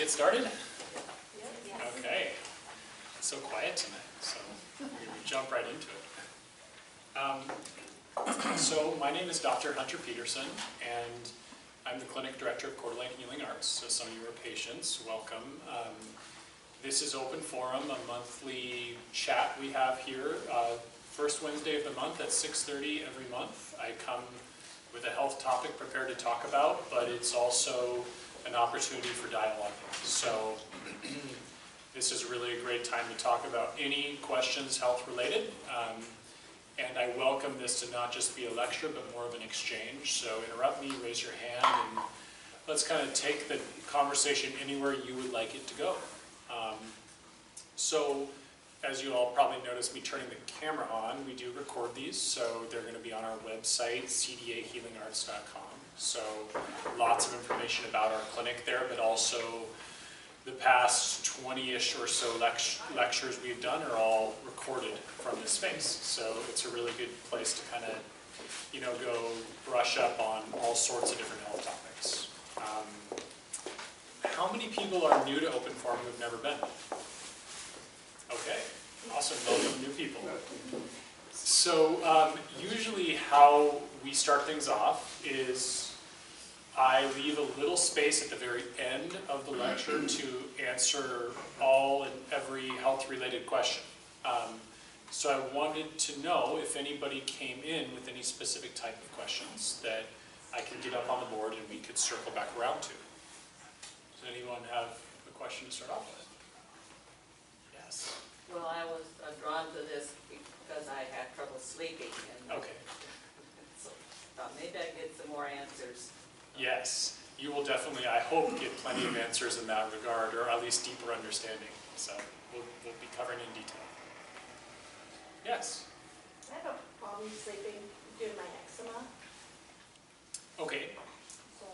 get started? Okay. It's so quiet tonight, so we're going to jump right into it. So my name is Dr. Hunter Peterson, and I'm the Clinic Director of Cortisol and Healing Arts, so some of you are patients, welcome. This is Open Forum, a monthly chat we have here, first Wednesday of the month at 6:30 every month. I come with a health topic prepared to talk about, but it's also an opportunity for dialogue. So this is really a great time to talk about any questions health related. And I welcome this to not just be a lecture, but more of an exchange. So interrupt me, raise your hand, and let's kind of take the conversation anywhere you would like it to go. So as you all probably noticed me turning the camera on, we do record these, so they're going to be on our website, cdahealingarts.com. So lots of information about our clinic there, but also the past 20-ish or so lectures we've done are all recorded from this space. So it's a really good place to kind of, go brush up on all sorts of different health topics. How many people are new to Open Forum who've never been? Okay, awesome, welcome new people. So usually how we start things off is I leave a little space at the very end of the lecture to answer all and every health-related question. So I wanted to know if anybody came in with any specific type of questions that I could get up on the board and we could circle back around to. Does anyone have a question to start off with? Yes. Well, I was drawn to this because I had trouble sleeping. And okay. So maybe I get some more answers. Yes, you will definitely, I hope, get plenty of answers in that regard, or at least deeper understanding. So we'll be covering in detail. Yes? I have a problem sleeping due to my eczema. Okay. So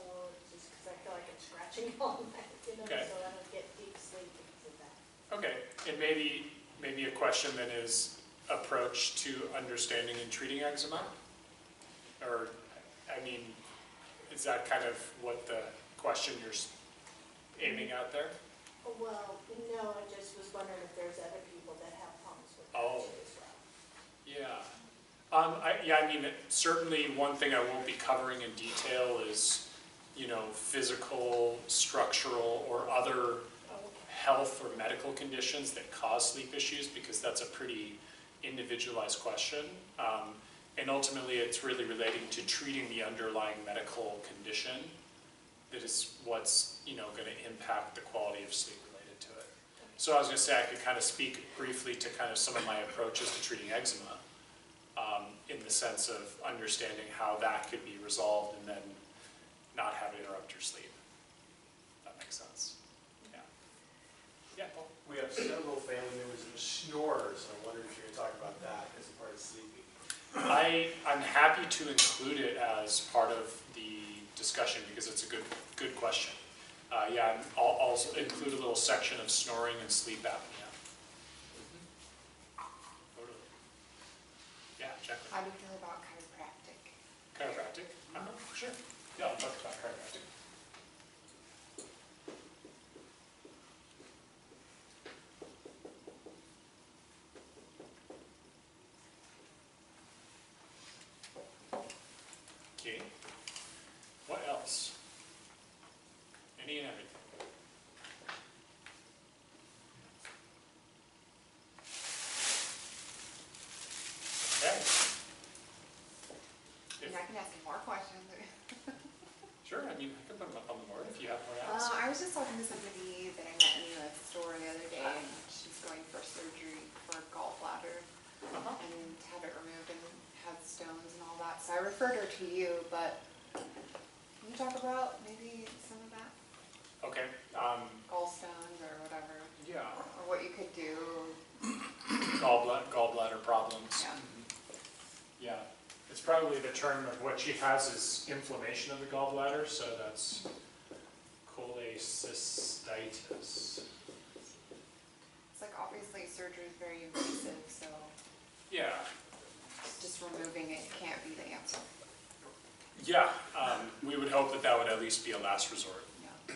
just because I feel like I'm scratching all night, Okay. So I don't get deep sleep because of that. Okay, and maybe a question then is approach to understanding and treating eczema? Or, I mean, is that kind of what the question you're aiming at there? Well, no, I just was wondering if there's other people that have problems with that Oh. too as well. Yeah. I mean, certainly one thing I won't be covering in detail is, physical, structural, or other health or medical conditions that cause sleep issues, because that's a pretty individualized question. And ultimately, it's really relating to treating the underlying medical condition that is what's, going to impact the quality of sleep related to it. So I was going to say I could kind of speak briefly to kind of some of my approaches to treating eczema in the sense of understanding how that could be resolved and then not have it interrupt your sleep. That makes sense. Yeah. Yeah, Paul? We have several family members that are snorers, and I wondered if you could talk about that as a part of sleeping. I'm happy to include it as part of the discussion because it's a good question. I'll also include a little section of snoring and sleep apnea. Totally. Yeah, Jacqueline. How do you feel about chiropractic? Chiropractic? Sure. Yeah, I'll talk about chiropractic. Okay. What else? Any and everything. Okay. And I can ask you more questions. Sure, I mean, I can put them up on the board if you have more to ask. I was just talking to somebody that I met in the store the other day, and she's going for surgery for gallbladder and had it removed and had stones and all that. So I referred her to you, but can you talk about maybe some of that? Okay. Gallstones or whatever. Yeah. Or what you could do. Gallbladder problems. Yeah. Yeah. It's probably the term of what she has is inflammation of the gallbladder, so that's cholecystitis. It's like obviously surgery is very invasive, so Yeah. just removing it can't be the answer. Yeah, we would hope that that would at least be a last resort. Yeah.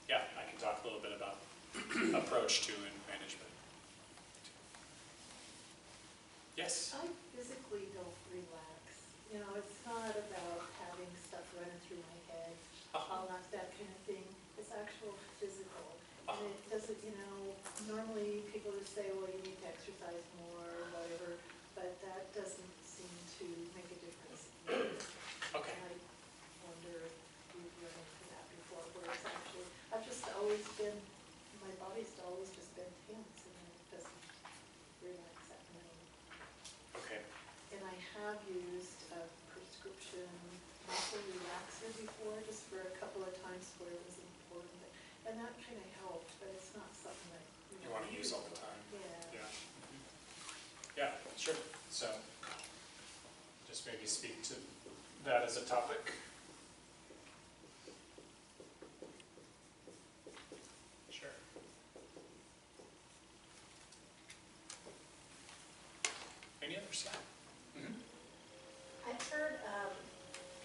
Yeah, I can talk a little bit approach to in management. Yes? I physically don't relax. You know, it's not about having stuff running through my head, all that kind of thing. It's actual physical. And it doesn't, you know, normally people just say, well, you need to exercise more or whatever, but that doesn't seem to make a difference. Okay. And I wonder if you've run into that before, where it's actually, I've just always been, my body's always just been tense and it doesn't relax at night. Okay. And I have used a prescription muscle relaxer before, just for a couple of times where it was important. And that kind of helped, but it's not something that You want to use all the time? Yeah. Yeah. Yeah, sure. So, just maybe speak to that as a topic. Sure. Any others? Yeah. I've heard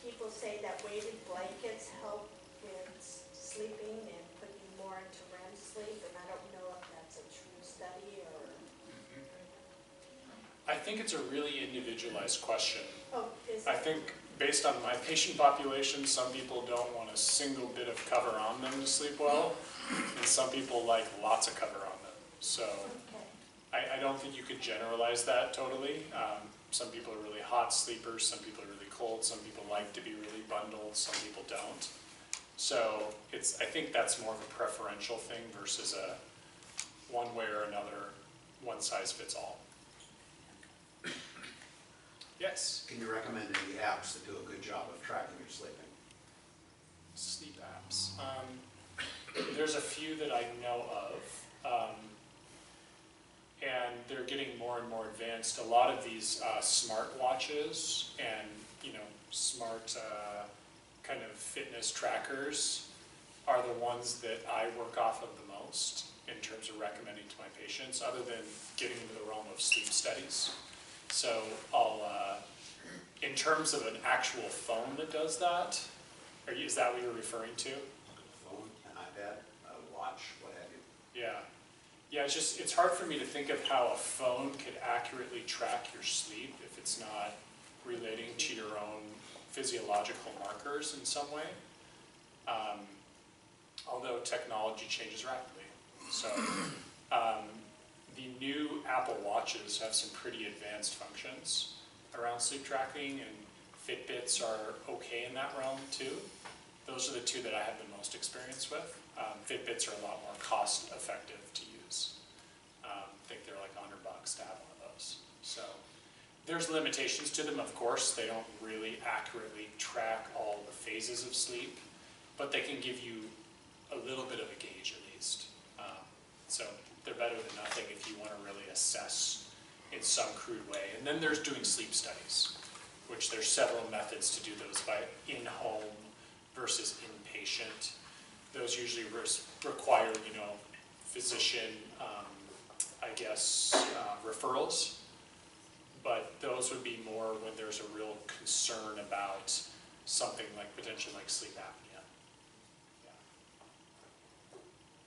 people say that weighted blankets help with sleeping and putting you more into REM sleep, and I don't know if that's a true study or. I think it's a really individualized question. Oh, is I it? think based on my patient population, some people don't want a single bit of cover on them to sleep well, and some people like lots of cover on them. So Okay. I don't think you could generalize that totally. Some people are really hot sleepers, some people are really cold, some people like to be really bundled, some people don't. So I think that's more of a preferential thing versus a one way or another, one size fits all. Yes? Can you recommend any apps that do a good job of tracking your sleeping? Sleep apps. There's a few that I know of, and they're getting more and more advanced. A lot of these smart watches and smart kind of fitness trackers are the ones that I work off of the most in terms of recommending to my patients, other than getting into the realm of sleep studies. So in terms of an actual phone that does that, is that what you're referring to? Phone, an iPad, a watch, what have you? Yeah. Yeah, it's hard for me to think of how a phone could accurately track your sleep if it's not relating to your own physiological markers in some way. Although technology changes rapidly. So the new Apple Watches have some pretty advanced functions around sleep tracking, and Fitbits are okay in that realm too. Those are the two that I have the most experience with. Fitbits are a lot more cost effective to use. I think they're like $100 to have one of those. So there's limitations to them, of course. They don't really accurately track all the phases of sleep, but they can give you a little bit of a gauge at least. So they're better than nothing if you want to really assess in some crude way. And then there's doing sleep studies, which there's several methods to do those by in-home versus inpatient. Those usually require, physician, referrals. But those would be more when there's a real concern about something like potentially like sleep apnea.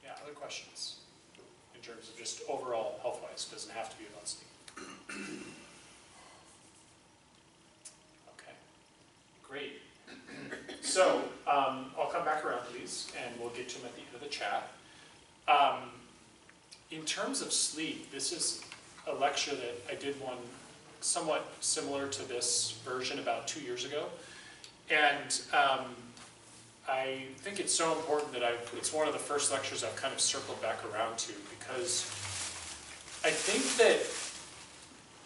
Yeah, other questions in terms of just overall health-wise? Doesn't have to be about sleep. Okay, great. So I'll come back around, please, and we'll get to them at the end of the chat. In terms of sleep, this is a lecture that I did one somewhat similar to this version about 2 years ago. And I think it's so important that it's one of the first lectures I've kind of circled back around to, because I think that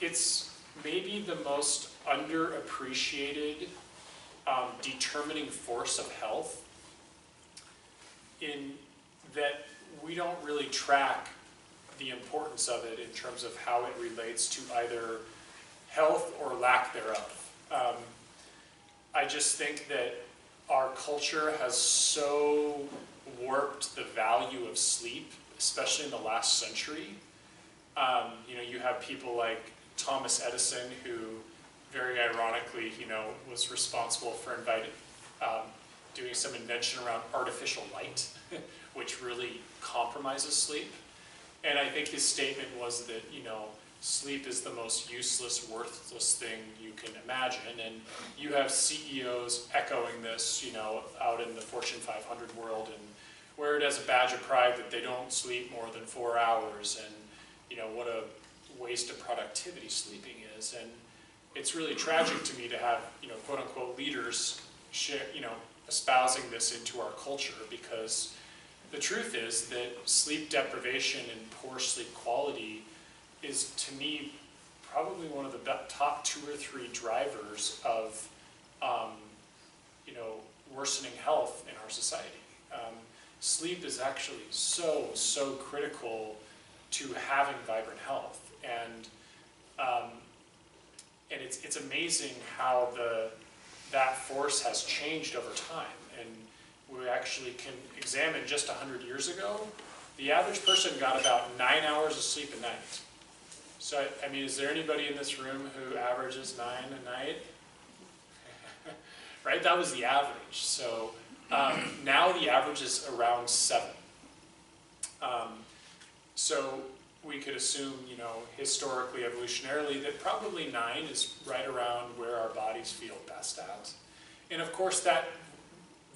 it's maybe the most underappreciated determining force of health, in that we don't really track the importance of it in terms of how it relates to either health or lack thereof. I just think that our culture has so warped the value of sleep, especially in the last century. You have people like Thomas Edison, who very ironically, was responsible for doing some invention around artificial light, which really compromises sleep. And I think his statement was that, sleep is the most useless, worthless thing you can imagine. And you have CEOs echoing this, out in the Fortune 500 world, and wear it as a badge of pride that they don't sleep more than 4 hours, and, what a waste of productivity sleeping is. And it's really tragic to me to have, quote unquote leaders share, espousing this into our culture, because the truth is that sleep deprivation and poor sleep quality is, to me, probably one of the top 2 or 3 drivers of, worsening health in our society. Sleep is actually so critical to having vibrant health, and it's amazing how that force has changed over time. And we actually can examine just 100 years ago, the average person got about 9 hours of sleep a night. So, is there anybody in this room who averages 9 a night? Right, that was the average. So now the average is around 7. So we could assume, historically, evolutionarily, that probably 9 is right around where our bodies feel best at. And of course that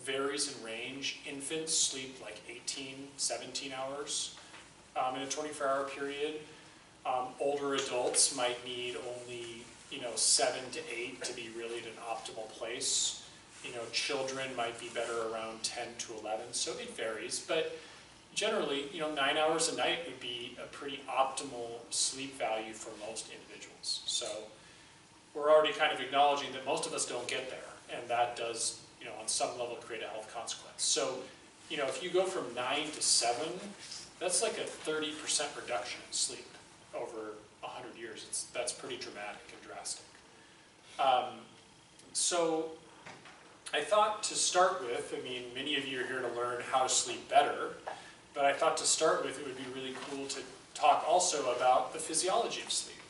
varies in range. Infants sleep like 18, 17 hours in a 24-hour period. Older adults might need only, 7 to 8 to be really at an optimal place. Children might be better around 10 to 11, so it varies. But generally, 9 hours a night would be a pretty optimal sleep value for most individuals. So we're already kind of acknowledging that most of us don't get there, and that does, on some level create a health consequence. So, if you go from 9 to 7, that's like a 30% reduction in sleep over 100 years. That's pretty dramatic and drastic. So I thought to start with, many of you are here to learn how to sleep better, but I thought to start with it would be really cool to talk also about the physiology of sleep.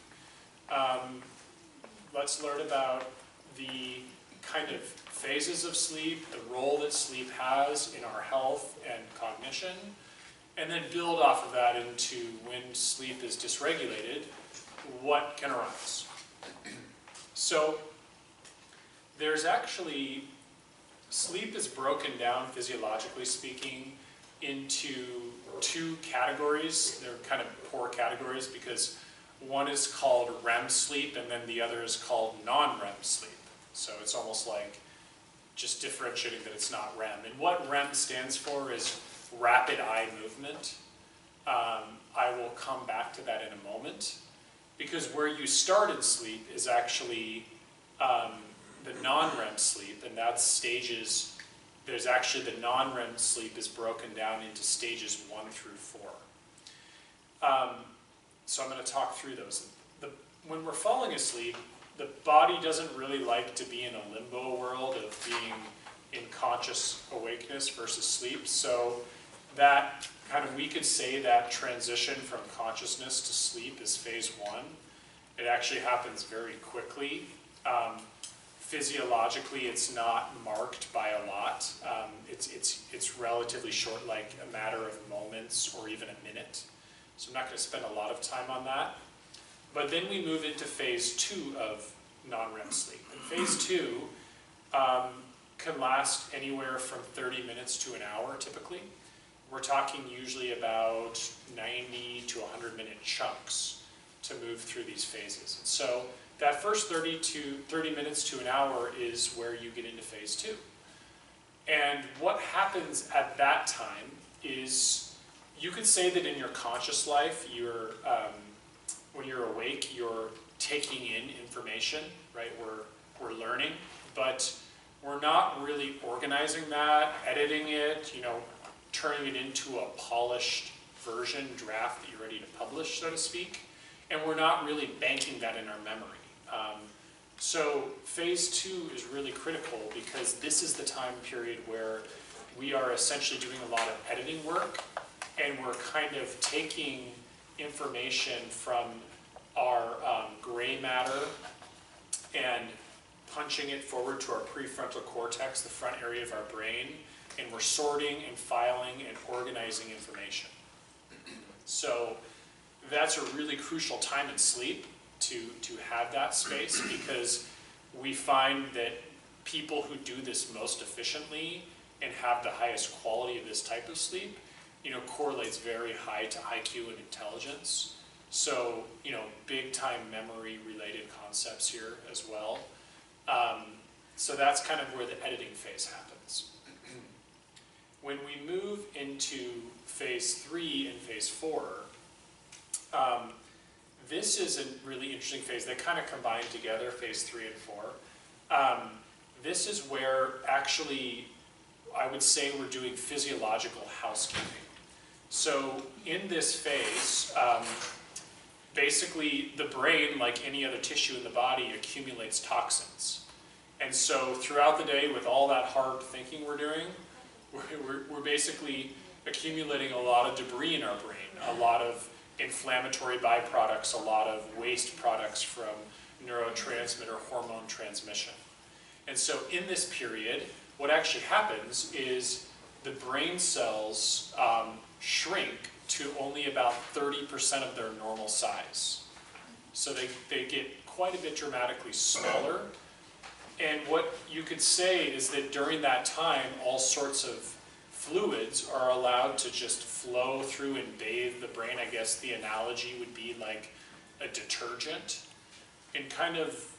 Let's learn about the kind of phases of sleep, the role that sleep has in our health and cognition, and then build off of that into when sleep is dysregulated, what can arise. So there's actually, sleep is broken down, physiologically speaking, into 2 categories. They're kind of poor categories because one is called Rem sleep and then the other is called non-Rem sleep. So it's almost like just differentiating that it's not REM. And what REM stands for is rapid eye movement. I will come back to that in a moment, because where you start in sleep is actually the non-REM sleep, and that's stages. There's actually the non-REM sleep is broken down into stages 1 through 4. So I'm going to talk through those. When we're falling asleep, the body doesn't really like to be in a limbo world of being in conscious awakeness versus sleep. So that kind of, we could say that transition from consciousness to sleep is phase 1. It actually happens very quickly. Physiologically, it's not marked by a lot. It's relatively short, like a matter of moments or even a minute. So I'm not going to spend a lot of time on that. But then we move into phase 2 of non-REM sleep. And phase 2 can last anywhere from 30 minutes to an hour, typically. We're talking usually about 90 to 100-minute chunks to move through these phases. And so that first 30 minutes to an hour is where you get into phase 2. And what happens at that time is, you could say that in your conscious life, when you're awake, you're taking in information, right? We're learning, but we're not really organizing that, editing it, turning it into a polished version, draft that you're ready to publish, so to speak. And we're not really banking that in our memory. So phase 2 is really critical, because this is the time period where we are essentially doing a lot of editing work, and we're kind of taking information from our gray matter and punching it forward to our prefrontal cortex, the front area of our brain, and we're sorting and filing and organizing information. So that's a really crucial time in sleep to have that space, because we find that people who do this most efficiently and have the highest quality of this type of sleep, correlates very high to IQ and intelligence. So, big time memory related concepts here as well. So that's kind of where the editing phase happens. When we move into phase 3 and phase 4, this is a really interesting phase. They kind of combine together, phase 3 and 4. This is where actually, I would say we're doing physiological housekeeping. So in this phase, basically the brain, like any other tissue in the body, accumulates toxins. And so throughout the day, with all that hard thinking we're doing, we're basically accumulating a lot of debris in our brain, a lot of inflammatory byproducts, a lot of waste products from neurotransmitter hormone transmission. And so in this period, what actually happens is the brain cells shrink to only about 30% of their normal size. So they get quite a bit dramatically smaller. And what you could say is that during that time, all sorts of fluids are allowed to just flow through and bathe the brain. I guess the analogy would be like a detergent, and kind of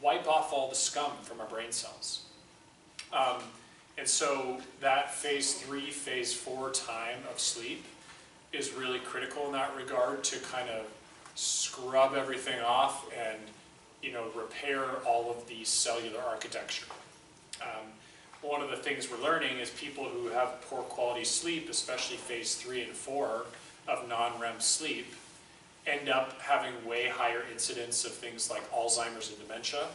wipe off all the scum from our brain cells. And so that phase 3, phase 4 time of sleep is really critical in that regard, to kind of scrub everything off and repair all of the cellular architecture. One of the things we're learning is people who have poor quality sleep, especially phase 3 and 4 of non-REM sleep, end up having way higher incidence of things like Alzheimer's and dementia,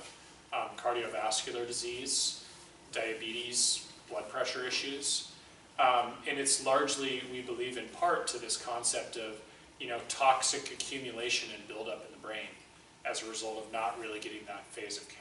cardiovascular disease, diabetes, blood pressure issues. And it's largely, we believe, in part to this concept of toxic accumulation and buildup in the brain as a result of not really getting that phase of care.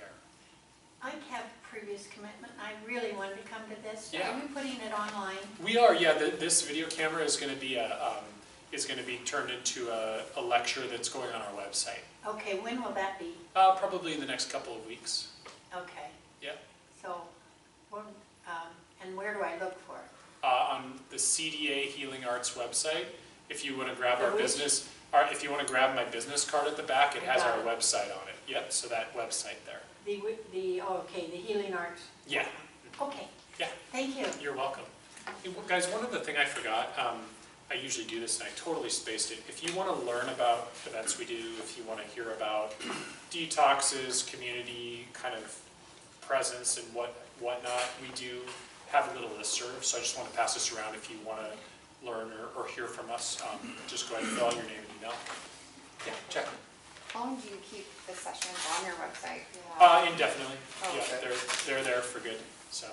I have previous commitment. I really wanted to come to this. Yeah. Are you putting it online? We are, yeah. This video camera is going to be turned into a lecture that's going on our website. Okay, when will that be? Probably in the next couple of weeks. Okay. Yeah. So, and where do I look for it? On the CDA Healing Arts website, if you want to grab our Which? business, or if you want to grab my business card at the back, it has Got our it. website on it. Yep. So that website there. The Healing Arts. Yeah. Okay. Yeah. Thank you. You're welcome. Hey, guys, one other thing I forgot. I usually do this and I totally spaced it. If you want to learn about events we do, if you want to hear about detoxes, community kind of presence and whatnot, we do have a little listserv. So I just want to pass this around if you want to learn or hear from us. Just go ahead and fill out your name and email. Yeah, check. How long do you keep the sessions on your website? Indefinitely. Oh, Yeah, good. they're there for good. So,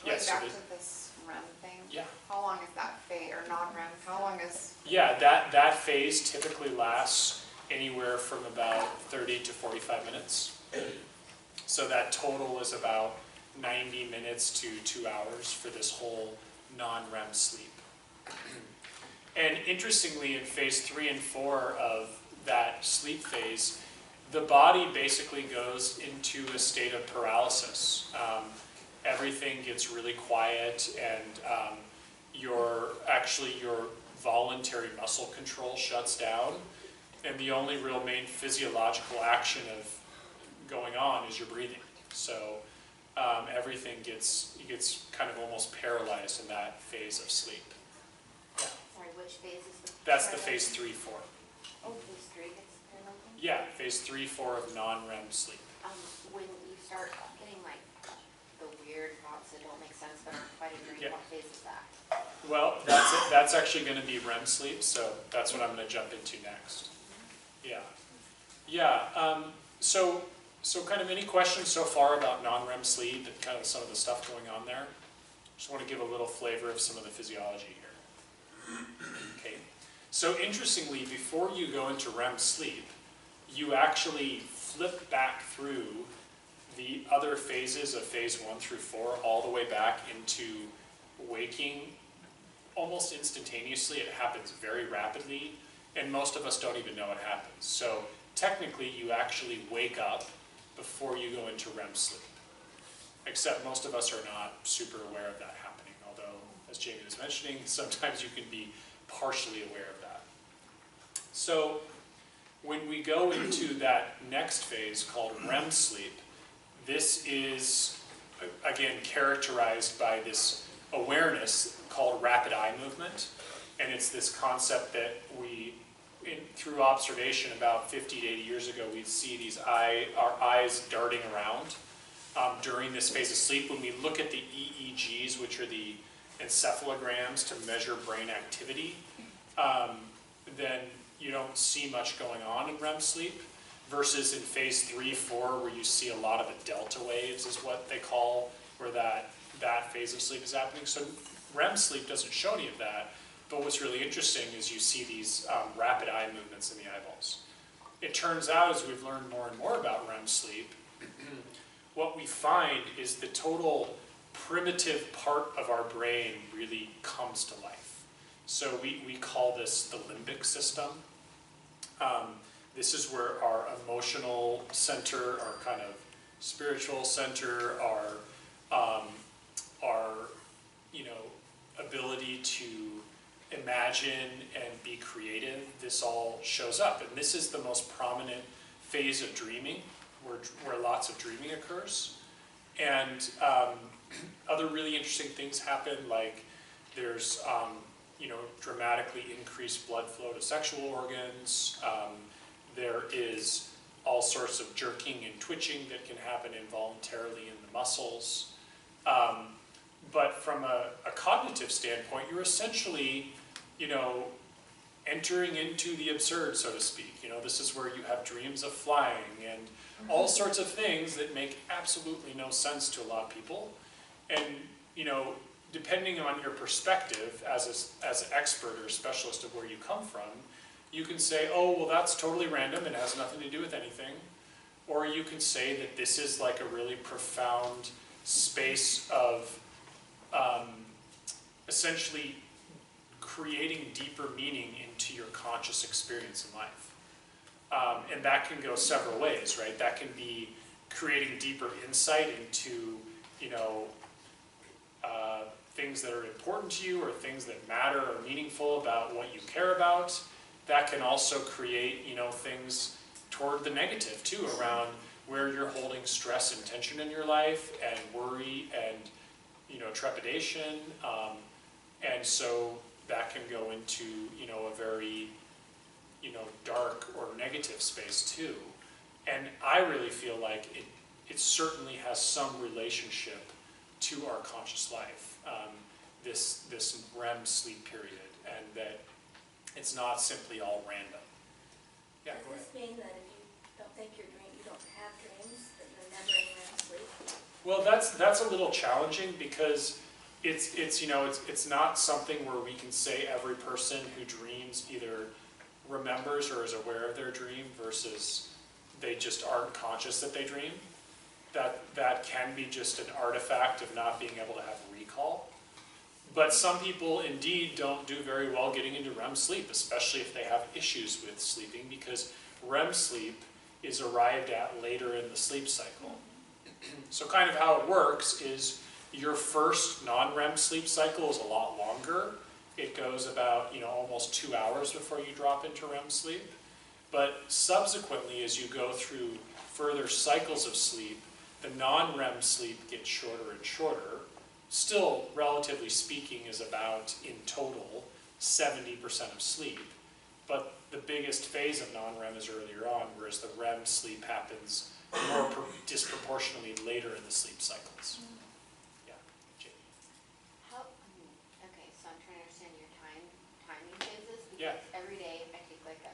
Going yes. back to this REM thing. Yeah. How long is that phase, or non-REM? How long is? Yeah, that phase typically lasts anywhere from about 30 to 45 minutes. So that total is about 90 minutes to 2 hours for this whole non-REM sleep. And interestingly, in phase 3 and 4 of that sleep phase, the body basically goes into a state of paralysis. Everything gets really quiet, and your voluntary muscle control shuts down, and the only real main physiological action of going on is your breathing. So everything gets kind of almost paralyzed in that phase of sleep. Yeah. Sorry, which phase is the? That's the phase 3, 4. Oh, phase 3 gets paralyzed? Yeah, phase 3, 4 of non-REM sleep. When you start getting like the weird thoughts that don't make sense but aren't quite agreeing, Yeah. what phase is that? Well, that's actually going to be REM sleep, so that's what I'm going to jump into next. Yeah. Yeah, so kind of any questions so far about non-REM sleep and kind of some of the stuff going on there? Just want to give a little flavor of some of the physiology here. Okay. So interestingly, before you go into REM sleep, you actually flip back through the other phases of phase 1 through 4 all the way back into waking almost instantaneously. It happens very rapidly, and most of us don't even know it happens. So technically, you actually wake up before you go into REM sleep. Except most of us are not super aware of that happening, although, as Jamie was mentioning, sometimes you can be partially aware of that. So when we go into that next phase called REM sleep, this is, again, characterized by this awareness called rapid eye movement. And it's this concept that through observation about 50 to 80 years ago, we'd see our eyes darting around during this phase of sleep. When we look at the EEGs, which are the encephalograms to measure brain activity, then you don't see much going on in REM sleep, versus in phase 3, 4, where you see a lot of the delta waves is what they call, where that phase of sleep is happening. So REM sleep doesn't show any of that, but what's really interesting is you see these rapid eye movements in the eyeballs. It turns out, as we've learned more and more about REM sleep, what we find is the total primitive part of our brain really comes to life. So we call this the limbic system. This is where our emotional center, our kind of spiritual center, our ability to imagine and be creative, this all shows up. And this is the most prominent phase of dreaming, where lots of dreaming occurs. And other really interesting things happen, like there's dramatically increased blood flow to sexual organs. There is all sorts of jerking and twitching that can happen involuntarily in the muscles. But from a cognitive standpoint, you're essentially, entering into the absurd, so to speak. This is where you have dreams of flying and all sorts of things that make absolutely no sense to a lot of people. And, depending on your perspective as an expert or specialist of where you come from, you can say, oh, well, that's totally random and has nothing to do with anything. Or you can say that this is like a really profound space of essentially creating deeper meaning into your conscious experience in life. And that can go several ways, right? That can be creating deeper insight into, things that are important to you or things that matter or meaningful about what you care about. That can also create, things toward the negative too, around where you're holding stress and tension in your life and worry and, trepidation. And so that can go into, a very, dark or negative space too. And I really feel like it certainly has some relationship to our conscious life, this REM sleep period, and that it's not simply all random. Yeah, go ahead. Does this mean that if you don't think you're dreaming, you don't have dreams, that you're never in REM sleep? Well, that's a little challenging because it's not something where we can say every person who dreams either remembers or is aware of their dream versus they just aren't conscious that they dream. That can be just an artifact of not being able to have recall. But some people indeed don't do very well getting into REM sleep, especially if they have issues with sleeping, because REM sleep is arrived at later in the sleep cycle. So kind of how it works is your first non-REM sleep cycle is a lot longer. It goes about almost 2 hours before you drop into REM sleep. But subsequently, as you go through further cycles of sleep, the non-REM sleep gets shorter and shorter. Still, relatively speaking, is about, in total, 70% of sleep. But the biggest phase of non-REM is earlier on, whereas the REM sleep happens more disproportionately later in the sleep cycles. Yeah, Jamie. Okay, so I'm trying to understand your timing phases, Yeah. because every day I take like a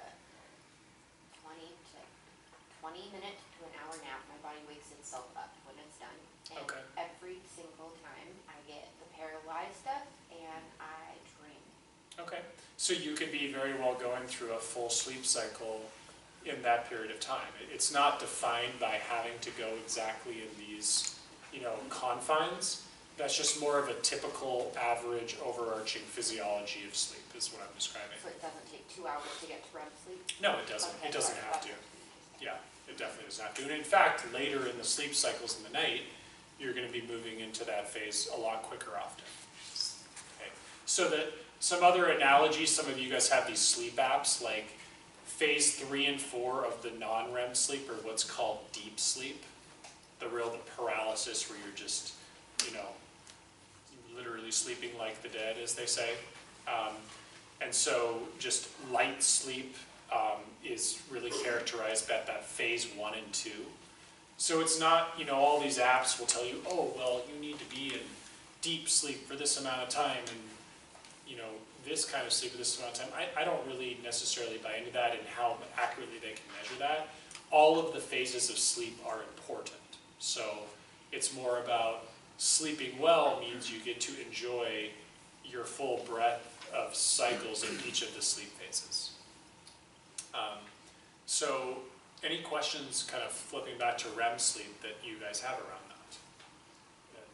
20 minute to an hour nap. My body wakes itself up when it's done. And Okay. every single time I get the paralyzed stuff and I dream. Okay, so you could be very well going through a full sleep cycle in that period of time. It's not defined by having to go exactly in these, confines. That's just more of a typical average overarching physiology of sleep is what I'm describing. So it doesn't take 2 hours to get to REM sleep? No, it doesn't. It doesn't have to. Yeah, it definitely doesn't have to. And in fact, later in the sleep cycles in the night, you're going to be moving into that phase a lot quicker often. Okay. So that some other analogies, some of you guys have these sleep apps, like phase 3 and 4 of the non-REM sleep are what's called deep sleep. The paralysis where you're just, literally sleeping like the dead, as they say. And so just light sleep is really characterized by that phase 1 and 2. So it's not, all these apps will tell you, oh, well, you need to be in deep sleep for this amount of time and, this kind of sleep for this amount of time. I don't really necessarily buy into that and how accurately they can measure that. All of the phases of sleep are important. So it's more about sleeping well means you get to enjoy your full breadth of cycles in each of the sleep phases. So any questions kind of flipping back to REM sleep that you guys have around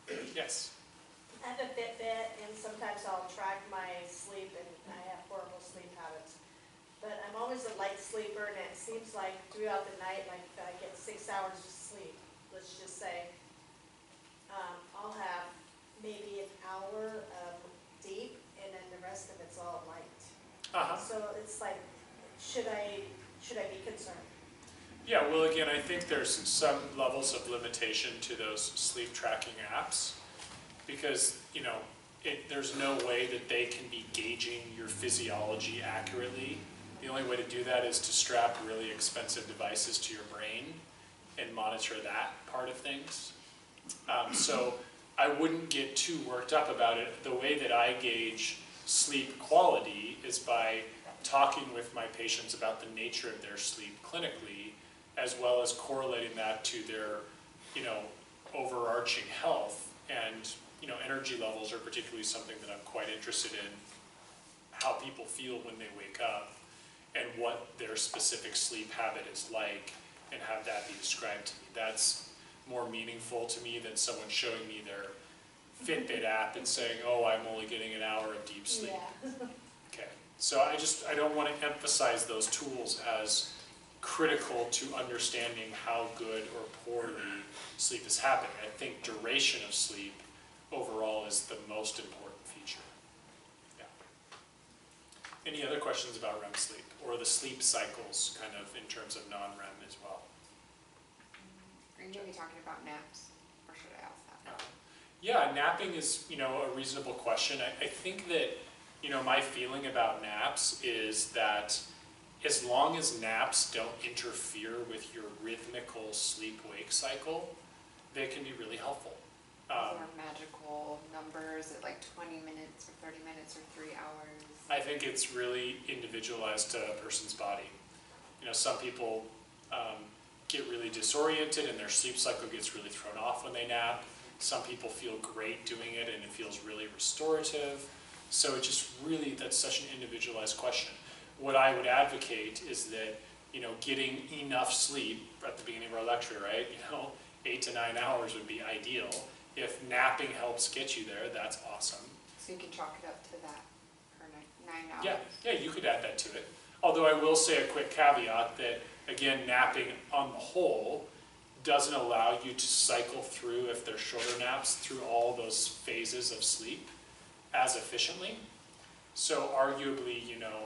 that? Yes? I have a Fitbit, and sometimes I'll track my sleep, and I have horrible sleep habits. But I'm always a light sleeper, and it seems like throughout the night, like if I get 6 hours of sleep, let's just say, I'll have maybe an hour of deep, and then the rest of it's all light. So it's like, should I be concerned? Yeah, well, again, I think there's some levels of limitation to those sleep tracking apps because, there's no way that they can be gauging your physiology accurately. The only way to do that is to strap really expensive devices to your brain and monitor that part of things. So I wouldn't get too worked up about it. The way that I gauge sleep quality is by talking with my patients about the nature of their sleep clinically, as well as correlating that to their, overarching health. And, energy levels are particularly something that I'm quite interested in, how people feel when they wake up and what their specific sleep habit is like, and have that be described to me. That's more meaningful to me than someone showing me their Fitbit app and saying, oh, I'm only getting an hour of deep sleep. Yeah. Okay, so I don't want to emphasize those tools as critical to understanding how good or poorly sleep is happening. I think duration of sleep overall is the most important feature. Yeah. Any other questions about REM sleep or the sleep cycles kind of in terms of non-REM as well? Are you going to be talking about naps, or should I ask that? Yeah, napping is, a reasonable question. I think that, my feeling about naps is that as long as naps don't interfere with your rhythmical sleep-wake cycle, they can be really helpful. Is there magical numbers at like 20 minutes or 30 minutes or 3 hours? I think it's really individualized to a person's body. Some people get really disoriented and their sleep cycle gets really thrown off when they nap. Some people feel great doing it and it feels really restorative. So it just really, that's such an individualized question. What I would advocate is that, getting enough sleep at the beginning of our lecture, right? 8 to 9 hours would be ideal. If napping helps get you there, that's awesome. So you can chalk it up to that for 9 hours? Yeah, you could add that to it. Although I will say a quick caveat that, again, napping on the whole doesn't allow you to cycle through, if they're shorter naps, through all those phases of sleep as efficiently. So arguably,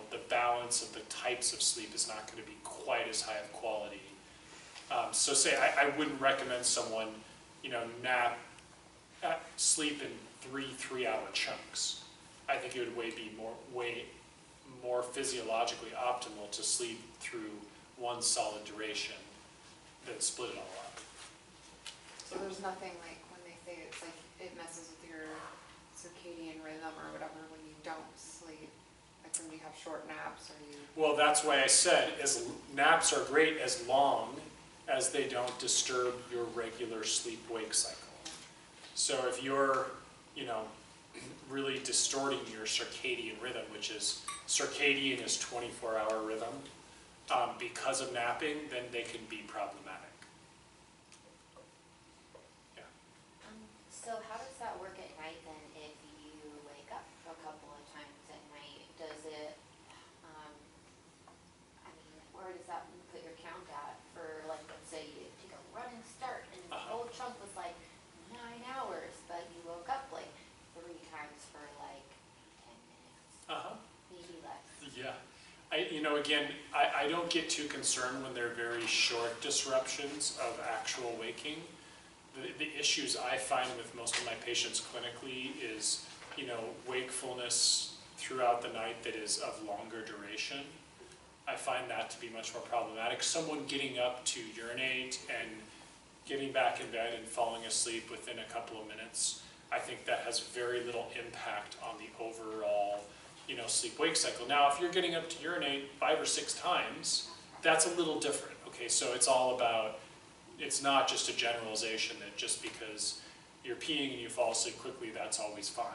the balance of the types of sleep is not going to be quite as high of quality. So say I wouldn't recommend someone, sleep in 3-3-hour chunks. I think it would be way more physiologically optimal to sleep through one solid duration than split it all up. So there's nothing like when they say it's like it messes with your circadian rhythm or whatever when you don't sleep, like when you have short naps or you... Well, that's why I said naps are great as long as they don't disturb your regular sleep-wake cycle. So if you're, really distorting your circadian rhythm, which is, circadian is 24-hour rhythm, because of napping, then they can be problematic. Yeah. So how does that work at night then if you wake up a couple of times at night? Does it, I mean, where does that put your count at for, like, let's say you take a running start and the whole chunk was like 9 hours, but you woke up like 3 times for like 10 minutes, maybe less. Yeah. Again, I don't get too concerned when they're very short disruptions of actual waking. The issues I find with most of my patients clinically is, wakefulness throughout the night that is of longer duration. I find that to be much more problematic. Someone getting up to urinate and getting back in bed and falling asleep within a couple of minutes, I think that has very little impact on the overall sleep-wake cycle. Now, if you're getting up to urinate 5 or 6 times, that's a little different, okay? So it's all about, it's not just a generalization that just because you're peeing and you fall asleep quickly, that's always fine.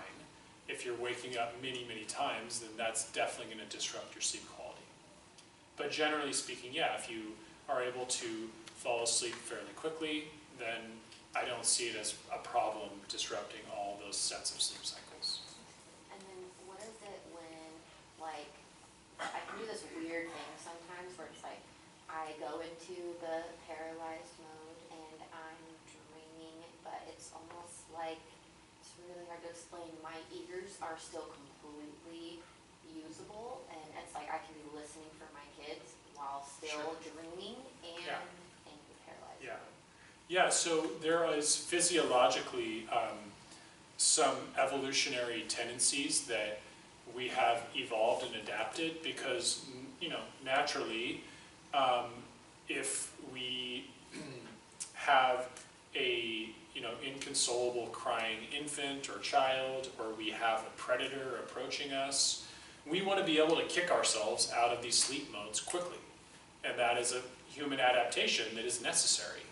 If you're waking up many, many times, then that's definitely going to disrupt your sleep quality. But generally speaking, yeah, if you are able to fall asleep fairly quickly, then I don't see it as a problem disrupting all those sets of sleep cycles. And then what is it when, like, I can do this weird thing sometimes where it's like, I go into the paralyzed mode and I'm dreaming, but it's almost like, it's really hard to explain, my ears are still completely usable, and it's like I can be listening for my kids while still dreaming and in the paralyzed mode. Yeah, so there is physiologically some evolutionary tendencies that we have evolved and adapted because, naturally, if we have a, inconsolable crying infant or child, or we have a predator approaching us, we want to be able to kick ourselves out of these sleep modes quickly. And that is a human adaptation that is necessary.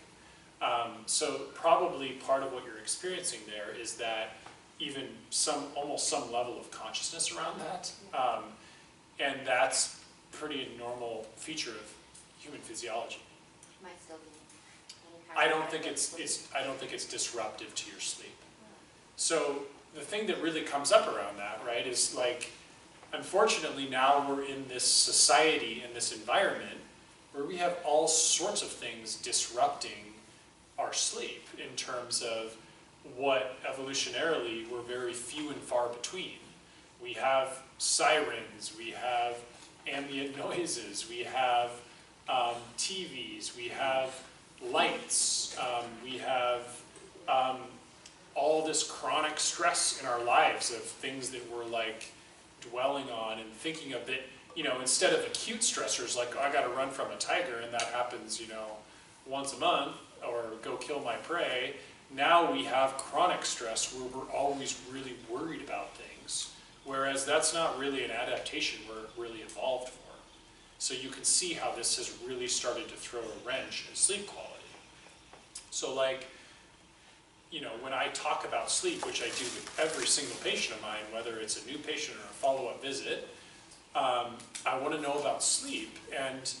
So probably part of what you're experiencing there is that even almost some level of consciousness around that. And that's pretty normal feature of human physiology. Might still be. I don't think it's disruptive to your sleep. So the thing that really comes up around that, right, is like, unfortunately now we're in this society, in this environment, where we have all sorts of things disrupting our sleep in terms of what evolutionarily were very few and far between. We have sirens, we have ambient noises, we have TVs, we have lights, we have all this chronic stress in our lives of things that we're like dwelling on and thinking of that, instead of acute stressors like, oh, I gotta run from a tiger and that happens, once a month, or go kill my prey. Now we have chronic stress where we're always really worried about things, whereas that's not really an adaptation we're really evolved for. So you can see how this has really started to throw a wrench in sleep quality. So like, when I talk about sleep, which I do with every single patient of mine, whether it's a new patient or a follow-up visit, I want to know about sleep. And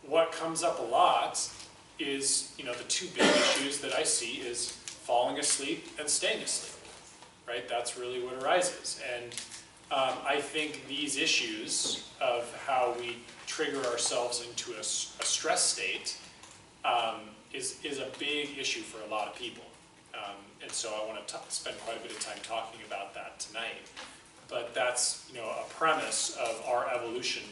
what comes up a lot is, the two big issues that I see is falling asleep and staying asleep, right? That's really what arises. And I think these issues of how we trigger ourselves into a stress state is a big issue for a lot of people. And so I want to spend quite a bit of time talking about that tonight. But that's, a premise of our evolution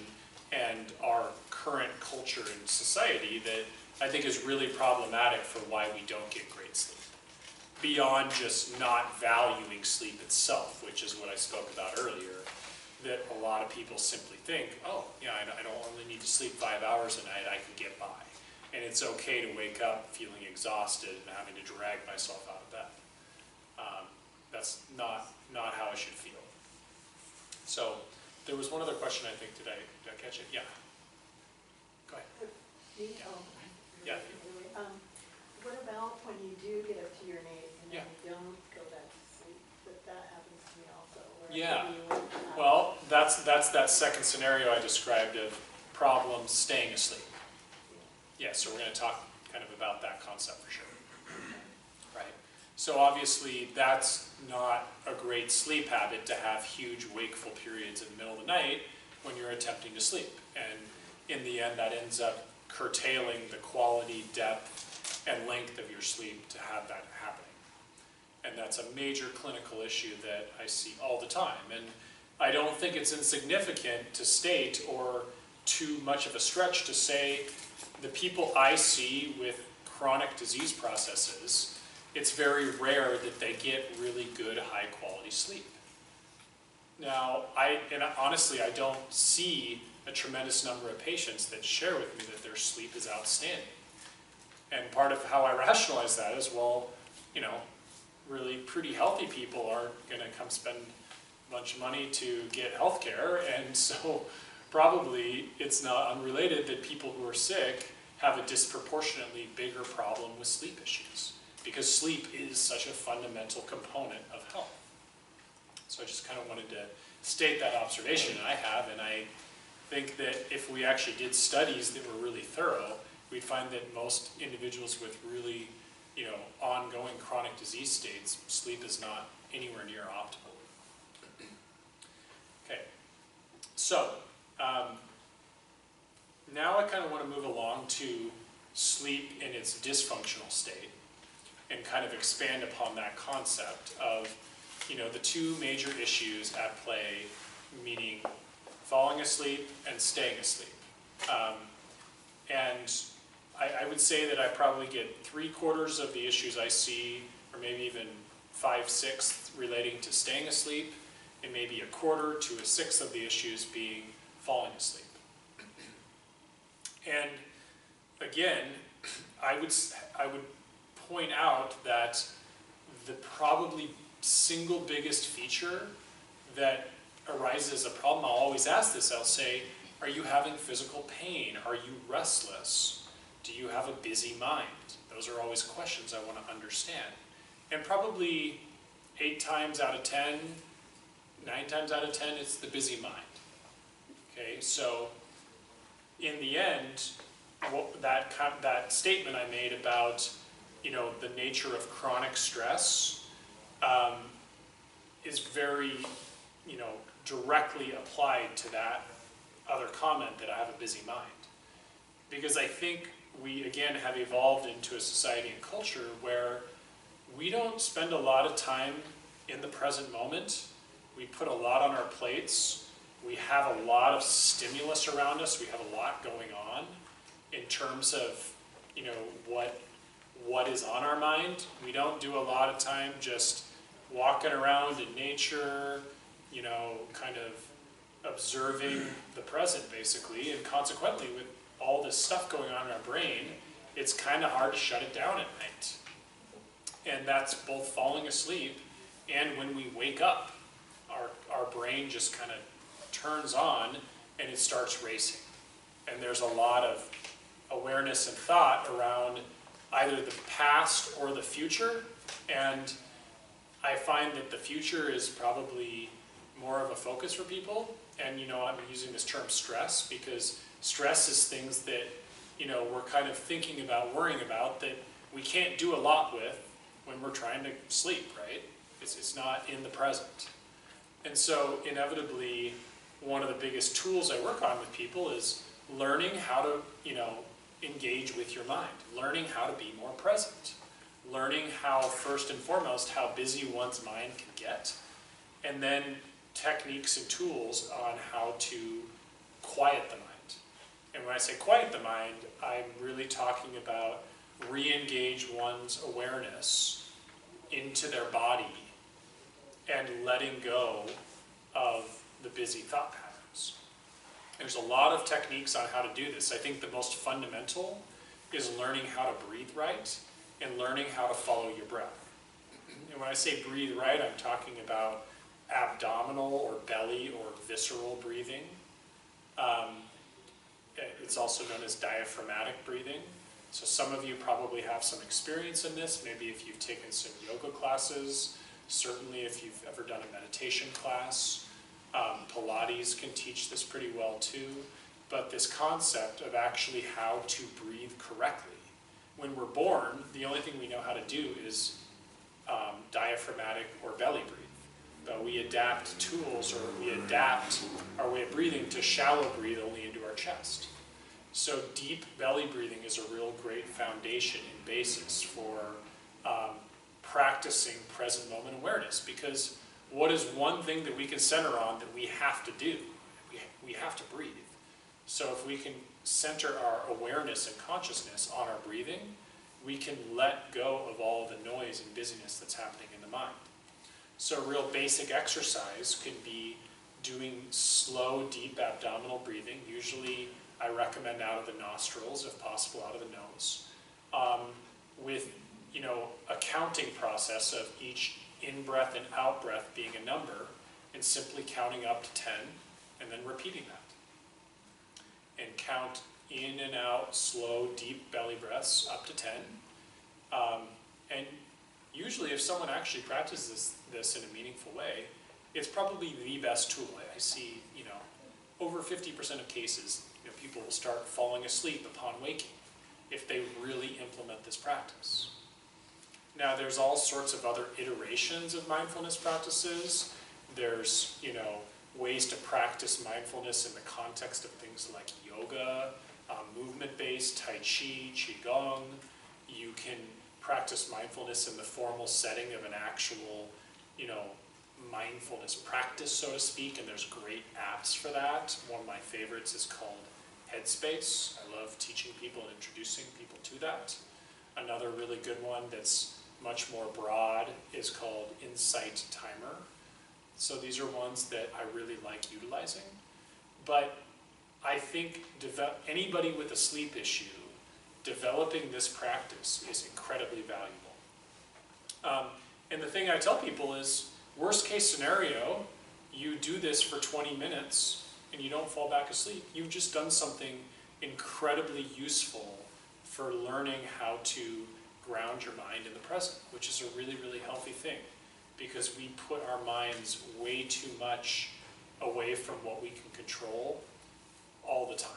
and our current culture and society that I think is really problematic for why we don't get great sleep. Beyond just not valuing sleep itself, which is what I spoke about earlier, that a lot of people simply think, oh, yeah, I don't only need to sleep 5 hours a night, I can get by. And it's okay to wake up feeling exhausted and having to drag myself out of bed. That's not how I should feel. So there was one other question, I think. Did I catch it? Yeah. Go ahead. Yeah. What about when you do get up to urinate and then Yeah. you don't go back to sleep? That happens to me also. Where Yeah. maybe you wake up. Well, that's that second scenario I described of problems staying asleep. Yeah, so we're going to talk kind of about that concept for sure. Right? So obviously that's not a great sleep habit to have huge wakeful periods in the middle of the night when you're attempting to sleep. And in the end, that ends up curtailing the quality, depth, and length of your sleep to have that happening. And that's a major clinical issue that I see all the time. And I don't think it's insignificant to state, or too much of a stretch to say, the people I see with chronic disease processes, it's very rare that they get really good, high-quality sleep. Now, honestly, I don't see a tremendous number of patients that share with me that their sleep is outstanding. And part of how I rationalize that is, well, you know, really pretty healthy people aren't going to come spend a bunch of money to get health care, and so probably it's not unrelated that people who are sick have a disproportionately bigger problem with sleep issues, because sleep is such a fundamental component of health. So I just kind of wanted to state that observation I have, and I think that if we actually did studies that were really thorough, we'd find that most individuals with really, you know, ongoing chronic disease states, sleep is not anywhere near optimal. Okay, so now I kind of want to move along to sleep in its dysfunctional state and kind of expand upon that concept of, you know, the two major issues at play, meaning falling asleep and staying asleep. And I would say that I probably get 3/4 of the issues I see, or maybe even 5/6 relating to staying asleep, and maybe 1/4 to 1/6 of the issues being falling asleep. And again, I would point out that the probably single biggest feature that arises as a problem, I'll always ask this, I'll say, are you having physical pain? Are you restless? Do you have a busy mind? Those are always questions I want to understand. And probably 8 times out of 10, 9 times out of 10, it's the busy mind. Okay, so in the end, that statement I made about, you know, the nature of chronic stress is very, you know, directly applied to that other comment that I have a busy mind. Because I think we, again, have evolved into a society and culture where we don't spend a lot of time in the present moment. We put a lot on our plates. We have a lot of stimulus around us. We have a lot going on in terms of, you know, what is on our mind. We don't do a lot of time just walking around in nature, you know, kind of observing the present, basically. And consequently, with all this stuff going on in our brain, it's kind of hard to shut it down at night. And that's both falling asleep and when we wake up, our brain just kind of turns on and it starts racing. And there's a lot of awareness and thought around either the past or the future. And I find that the future is probably more of a focus for people. And, you know, I'm using this term stress because stress is things that, you know, we're kind of thinking about, worrying about, that we can't do a lot with when we're trying to sleep, right? It's not in the present. And so inevitably, one of the biggest tools I work on with people is learning how to, you know, engage with your mind, learning how to be more present, learning how, first and foremost, how busy one's mind can get, and then techniques and tools on how to quiet the mind. And when I say quiet the mind, I'm really talking about re-engage one's awareness into their body and letting go of the busy thought patterns. There's a lot of techniques on how to do this. I think the most fundamental is learning how to breathe right and learning how to follow your breath. And when I say breathe right, I'm talking about abdominal or belly or visceral breathing. It's also known as diaphragmatic breathing. So some of you probably have some experience in this, maybe if you've taken some yoga classes, certainly if you've ever done a meditation class. Pilates can teach this pretty well too. but this concept of actually how to breathe correctly. When we're born, the only thing we know how to do is diaphragmatic or belly breathe. But we adapt tools, or we adapt our way of breathing to shallow breathe only into our chest. So deep belly breathing is a real great foundation and basis for practicing present moment awareness, because what is one thing that we can center on that we have to do? We have to breathe. So if we can center our awareness and consciousness on our breathing, we can let go of all the noise and busyness that's happening in the mind. So a real basic exercise could be doing slow, deep abdominal breathing. Usually I recommend out of the nostrils, if possible out of the nose, with a counting process of each in-breath and out-breath being a number, and simply counting up to 10, and then repeating that. And count in and out, slow, deep belly breaths up to 10. And usually if someone actually practices this in a meaningful way, it's probably the best tool. I see, over 50% of cases, people will start falling asleep upon waking if they really implement this practice. Now, there's all sorts of other iterations of mindfulness practices. There's, ways to practice mindfulness in the context of things like yoga, movement-based, Tai Chi, Qigong. You can practice mindfulness in the formal setting of an actual, mindfulness practice, so to speak, and there's great apps for that. One of my favorites is called Headspace. I love teaching people and introducing people to that. Another really good one that's much more broad is called Insight Timer. So these are ones that I really like utilizing. But I think anybody with a sleep issue, developing this practice is incredibly valuable. And the thing I tell people is, worst case scenario, you do this for 20 minutes and you don't fall back asleep. You've just done something incredibly useful for learning how to ground your mind in the present, which is a really, really healthy thing, because we put our minds way too much away from what we can control all the time.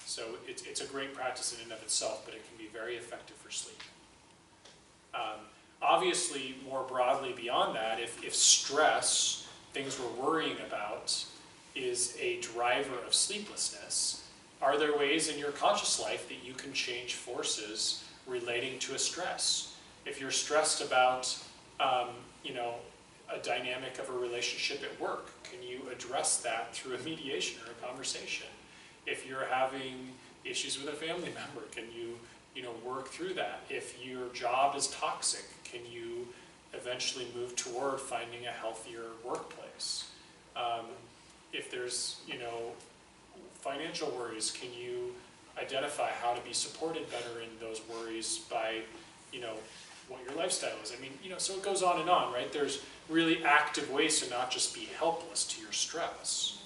So it's a great practice in and of itself, but it can be very effective for sleep. Obviously, more broadly beyond that, if stress, things we're worrying about, is a driver of sleeplessness, are there ways in your conscious life that you can change forces relating to a stress? If you're stressed about, a dynamic of a relationship at work, can you address that through a mediation or a conversation? If you're having issues with a family member, can you, work through that? If your job is toxic, can you eventually move toward finding a healthier workplace? If there's, financial worries, can you identify how to be supported better in those worries by, what your lifestyle is? So it goes on and on, right? There's really active ways to not just be helpless to your stress.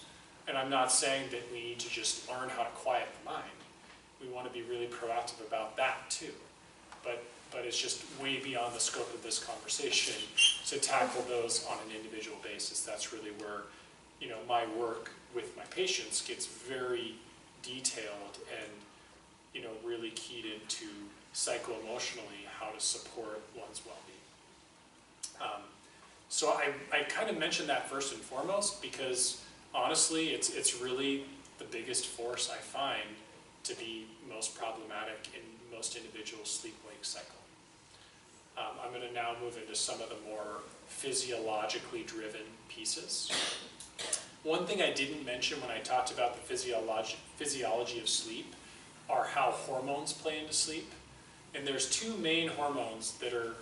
And I'm not saying that we need to just learn how to quiet the mind. We want to be really proactive about that too. But it's just way beyond the scope of this conversation to tackle those on an individual basis. That's really where, my work with my patients gets very detailed and, really keyed into psycho-emotionally how to support one's well-being. So I kind of mentioned that first and foremost because honestly, it's really the biggest force I find to be most problematic in most individuals' sleep-wake cycle. I'm going to now move into some of the more physiologically driven pieces. One thing I didn't mention when I talked about the physiology of sleep are how hormones play into sleep. And there's two main hormones that are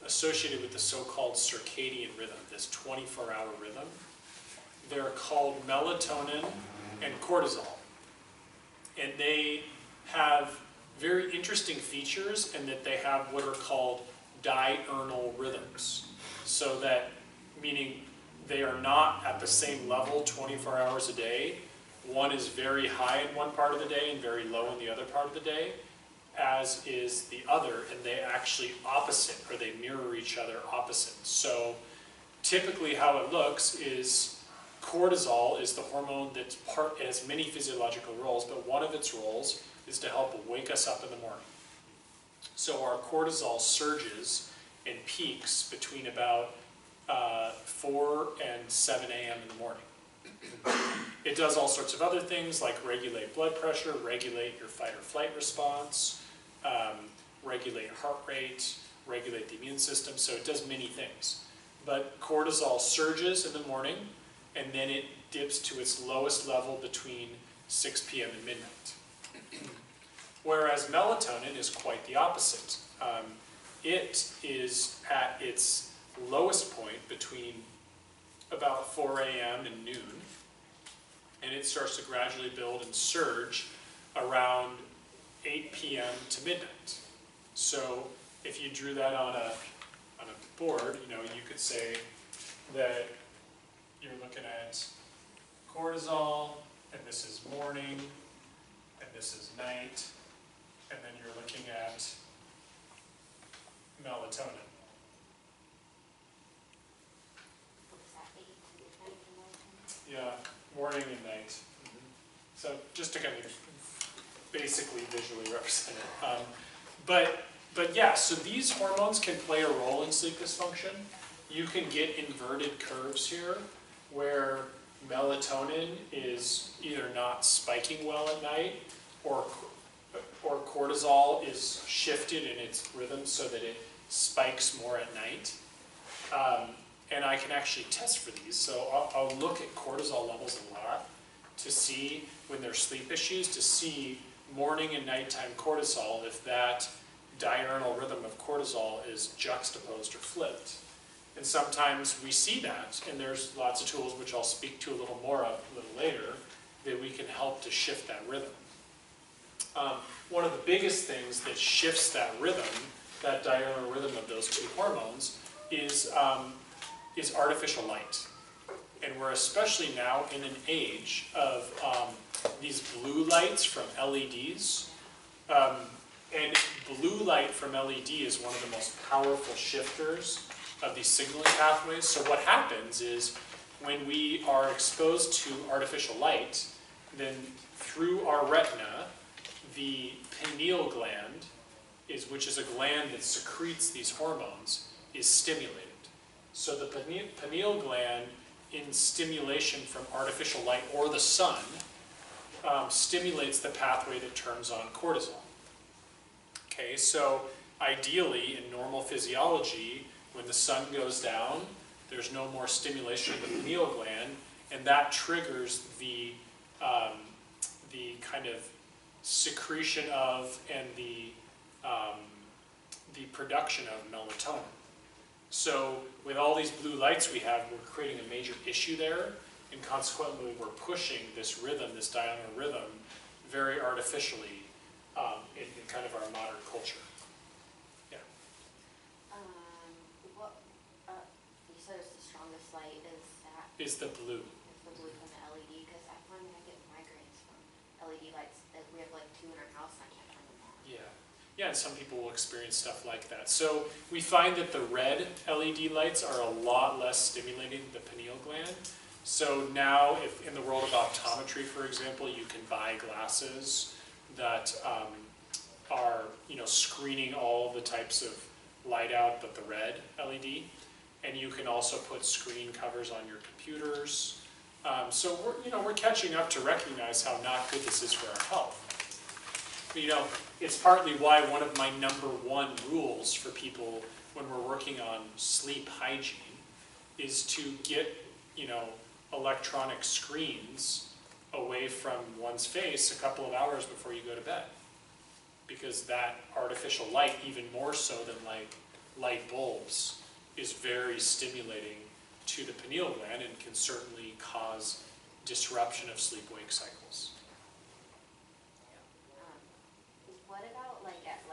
associated with the so-called circadian rhythm, this 24-hour rhythm. They're called melatonin and cortisol. And they have very interesting features in that they have what are called diurnal rhythms. So that, meaning they are not at the same level 24 hours a day. One is very high in one part of the day and very low in the other part of the day, as is the other, and they actually opposite, or they mirror each other opposite. So typically how it looks is cortisol is the hormone it has many physiological roles, but one of its roles is to help wake us up in the morning. So our cortisol surges and peaks between about 4 and 7 a.m. in the morning. It does all sorts of other things like regulate blood pressure, regulate your fight or flight response, regulate heart rate, regulate the immune system, so it does many things. But cortisol surges in the morning, and then it dips to its lowest level between 6 p.m. and midnight. Whereas melatonin is quite the opposite. It is at its lowest point between about 4 a.m. and noon, and it starts to gradually build and surge around 8 p.m. to midnight. So if you drew that on a board, you could say that you're looking at cortisol, and this is morning, and this is night, and then you're looking at melatonin. Yeah, morning and night. So just to kind of basically visually represent it. But yeah, so these hormones can play a role in sleep dysfunction. You can get inverted curves here where melatonin is either not spiking well at night or cortisol is shifted in its rhythm so that it spikes more at night. And I can actually test for these. So I'll look at cortisol levels a lot to see when there's sleep issues, to see morning and nighttime cortisol, if that diurnal rhythm of cortisol is juxtaposed or flipped. And sometimes we see that, and there's lots of tools which I'll speak to a little more of a little later, that we can help to shift that rhythm. One of the biggest things that shifts that rhythm, that diurnal rhythm of those two hormones, is artificial light. And we're especially now in an age of these blue lights from LEDs. And blue light from LED is one of the most powerful shifters of these signaling pathways. So what happens is when we are exposed to artificial light, then through our retina, the pineal gland, which is a gland that secretes these hormones, is stimulated. So the pineal gland, in stimulation from artificial light or the sun, stimulates the pathway that turns on cortisol. Okay, so ideally in normal physiology, when the sun goes down, there's no more stimulation of the pineal gland, and that triggers the kind of secretion of and the production of melatonin. So with all these blue lights we have, we're creating a major issue there, and consequently we're pushing this rhythm, this diurnal rhythm, very artificially in kind of our modern culture. Yeah. You said it's the strongest light is the blue. Is the blue from the LED? Because I find I get migraines from LED lights. We have like 2 in our house and I can't turn them on. Yeah. Yeah, and some people will experience stuff like that. So we find that the red LED lights are a lot less stimulating the pineal gland. So now, if in the world of optometry, for example, you can buy glasses that are, screening all the types of light out but the red LED, and you can also put screen covers on your computers. So we're catching up to recognize how not good this is for our health. It's partly why one of my #1 rules for people when we're working on sleep hygiene is to get, electronic screens away from one's face a couple of hours before you go to bed. Because that artificial light, even more so than like light bulbs, is very stimulating to the pineal gland and can certainly cause disruption of sleep-wake cycles. What about at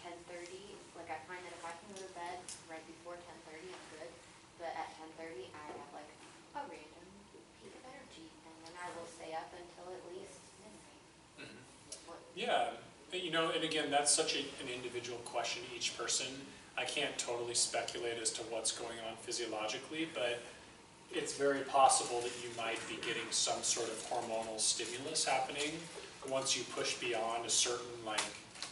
10:30? I find that if I can go to bed right before 10:30, I'm good. But at 10:30, I have a random peak of energy, and then I will stay up until at least midnight. Mm-hmm. Yeah, and again, that's such an individual question, each person. I can't totally speculate as to what's going on physiologically, but it's very possible that you might be getting some sort of hormonal stimulus happening once you push beyond a certain like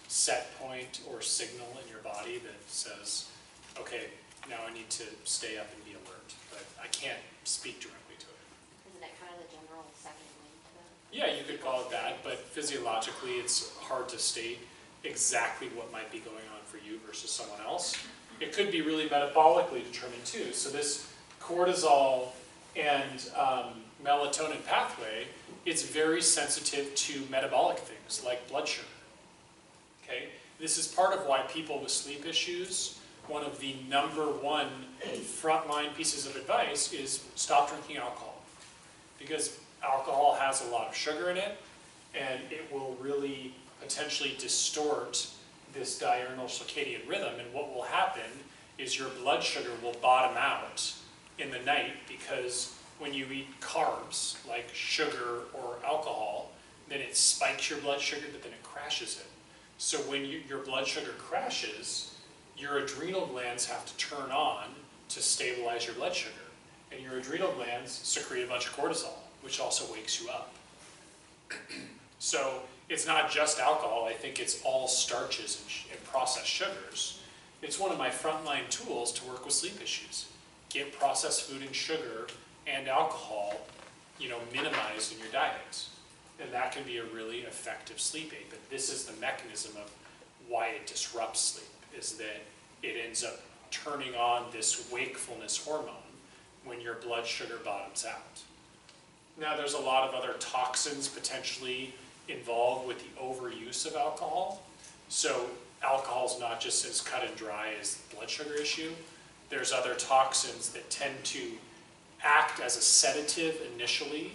set point or signal in your body that says, okay, now I need to stay up and be alert. But I can't speak directly to it. Isn't it kind of the general second wind to it? Yeah, you could call it that, but physiologically it's hard to state exactly what might be going on for you versus someone else. It could be really metabolically determined too. So this cortisol and melatonin pathway, it's very sensitive to metabolic things like blood sugar. Okay? This is part of why people with sleep issues, one of the #1 frontline pieces of advice is stop drinking alcohol. Because alcohol has a lot of sugar in it, and it will really potentially distort this diurnal circadian rhythm, and what will happen is your blood sugar will bottom out in the night, because when you eat carbs, like sugar or alcohol, then it spikes your blood sugar, but then it crashes it. So when your blood sugar crashes, your adrenal glands have to turn on to stabilize your blood sugar. And your adrenal glands secrete a bunch of cortisol, which also wakes you up. So it's not just alcohol, I think it's all starches and processed sugars. It's one of my frontline tools to work with sleep issues. Get processed food and sugar and alcohol, minimized in your diet. And that can be a really effective sleep aid. But this is the mechanism of why it disrupts sleep, is that it ends up turning on this wakefulness hormone when your blood sugar bottoms out. Now there's a lot of other toxins potentially involved with the overuse of alcohol. So alcohol is not just as cut and dry as the blood sugar issue. There's other toxins that tend to act as a sedative initially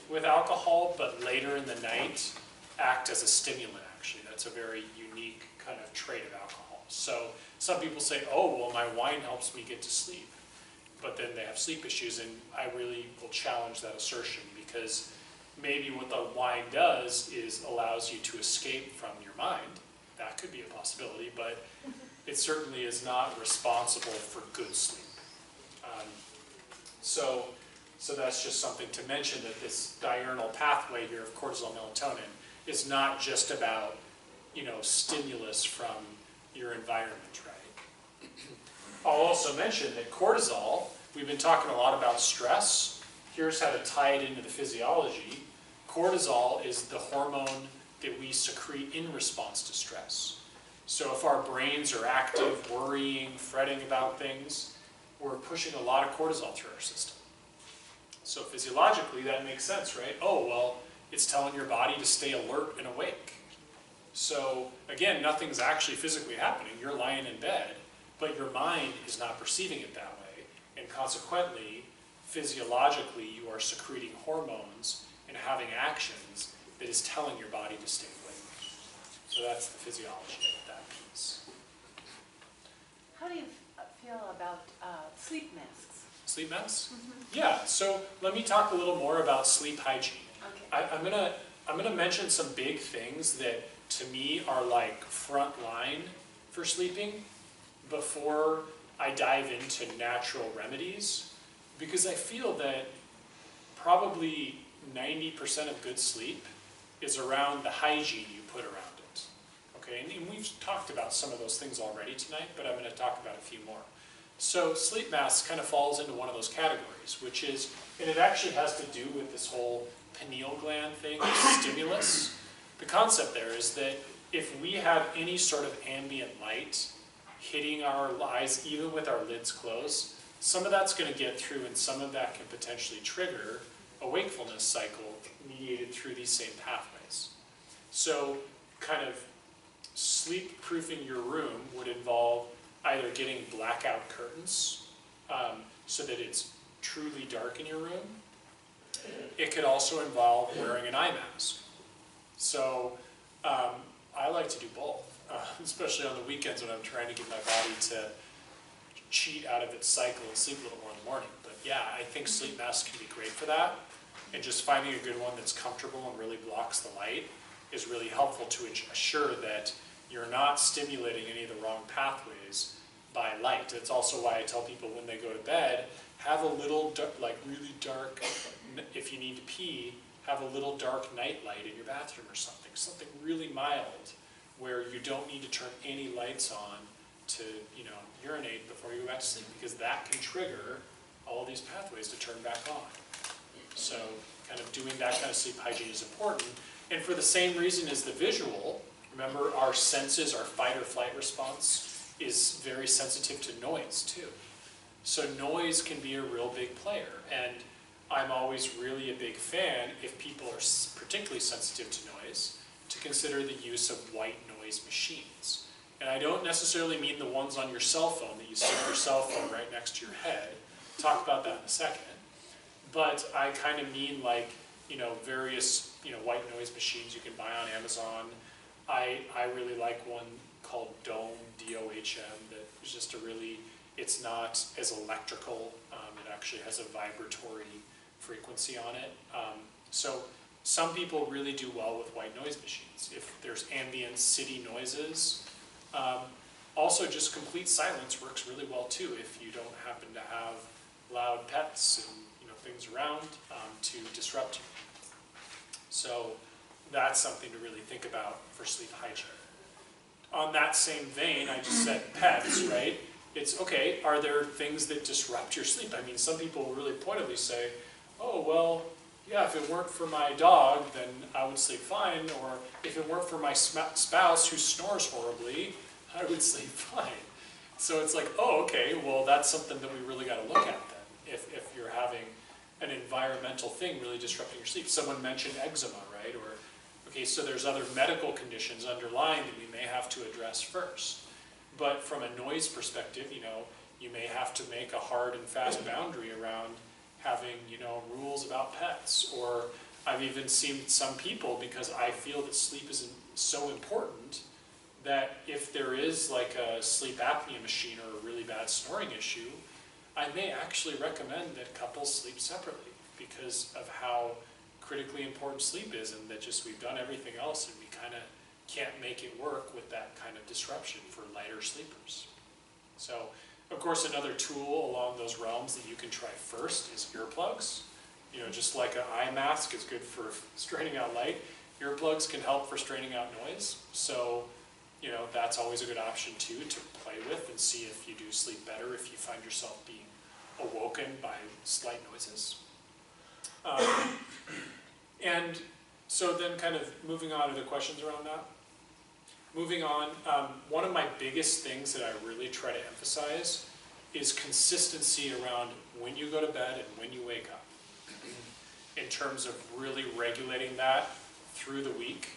with alcohol, but later in the night act as a stimulant actually. That's a very unique kind of trait of alcohol. So some people say, oh, well, my wine helps me get to sleep. But then they have sleep issues, and I really will challenge that assertion, because maybe what the wine does is allows you to escape from your mind. That could be a possibility, but it certainly is not responsible for good sleep. So that's just something to mention, that this diurnal pathway here of cortisol melatonin is not just about, stimulus from your environment, right? I'll also mention that cortisol, we've been talking a lot about stress. Here's how to tie it into the physiology. Cortisol is the hormone that we secrete in response to stress. So if our brains are active, worrying, fretting about things, we're pushing a lot of cortisol through our system. So physiologically, that makes sense, right? Oh, well, it's telling your body to stay alert and awake. So again, nothing's actually physically happening. You're lying in bed, but your mind is not perceiving it that way. And consequently, physiologically, you are secreting hormones and having actions that is telling your body to stay awake. So that's the physiology of that piece. How do you feel about sleep masks? Sleep masks? Yeah, so let me talk a little more about sleep hygiene. Okay. I'm gonna mention some big things that to me are like front line for sleeping before I dive into natural remedies, because I feel that probably 90% of good sleep is around the hygiene you put around it. Okay, and we've talked about some of those things already tonight, but I'm going to talk about a few more. So sleep masks kind of falls into one of those categories, which is, and it actually has to do with this whole pineal gland thing, stimulus. The concept there is that if we have any sort of ambient light hitting our eyes, even with our lids closed, some of that's going to get through, and some of that can potentially trigger a wakefulness cycle mediated through these same pathways. So kind of sleep-proofing your room would involve either getting blackout curtains so that it's truly dark in your room. It could also involve wearing an eye mask. So I like to do both, especially on the weekends when I'm trying to get my body to cheat out of its cycle and sleep a little more in the morning. But yeah, I think sleep masks can be great for that. And just finding a good one that's comfortable and really blocks the light is really helpful to assure that you're not stimulating any of the wrong pathways by light. It's also why I tell people when they go to bed, have a little, like really dark, if you need to pee, have a little dark night light in your bathroom or something. Something really mild where you don't need to turn any lights on to, you know, urinate before you go back to sleep, because that can trigger all these pathways to turn back on. So kind of doing that kind of sleep hygiene is important. And for the same reason as the visual, remember our senses, our fight or flight response is very sensitive to noise too. So noise can be a real big player. And I'm always really a big fan, if people are particularly sensitive to noise, to consider the use of white noise machines. And I don't necessarily mean the ones on your cell phone that you stick your cell phone right next to your head. Talk about that in a second. But I kind of mean like, you know, various, you know, white noise machines you can buy on Amazon. I really like one called Dome, D-O-H-M, that is just a really, it's not as electrical. It actually has a vibratory frequency on it. So some people really do well with white noise machines. If there's ambient city noises, also just complete silence works really well too if you don't happen to have loud pets and, you know, things around to disrupt you. So that's something to really think about for sleep hygiene. On that same vein, I just said pets, right? It's okay, are there things that disrupt your sleep? I mean, some people really pointedly say, oh, well, yeah, if it weren't for my dog, then I would sleep fine. Or if it weren't for my spouse who snores horribly, I would sleep fine. So it's like, oh, okay, well, that's something that we really got to look at then, if you're having an environmental thing really disrupting your sleep. Someone mentioned eczema, right? Or, okay, so there's other medical conditions underlying that we may have to address first. But from a noise perspective, you know, you may have to make a hard and fast boundary around having, you know, rules about pets. Or I've even seen some people, because I feel that sleep is so important, that if there is like a sleep apnea machine or a really bad snoring issue, I may actually recommend that couples sleep separately because of how critically important sleep is, and that just we've done everything else and we kind of can't make it work with that kind of disruption for lighter sleepers. So, of course, another tool along those realms that you can try first is earplugs. You know, just like an eye mask is good for straining out light, earplugs can help for straining out noise. So, you know, that's always a good option too, to play with and see if you do sleep better if you find yourself being awoken by slight noises. And so then kind of moving on to the questions around that. Moving on, one of my biggest things that I really try to emphasize is consistency around when you go to bed and when you wake up, in terms of really regulating that through the week.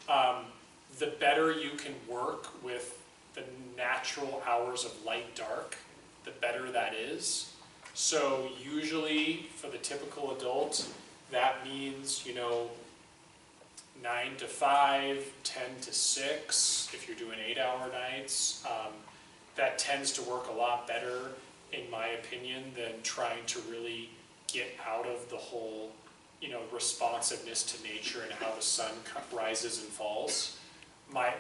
The better you can work with the natural hours of light dark, the better that is. So usually for the typical adult, that means, you know, 9 to 5, 10 to 6, if you're doing 8-hour nights. That tends to work a lot better, in my opinion, than trying to really get out of the whole, you know, responsiveness to nature and how the sun rises and falls. My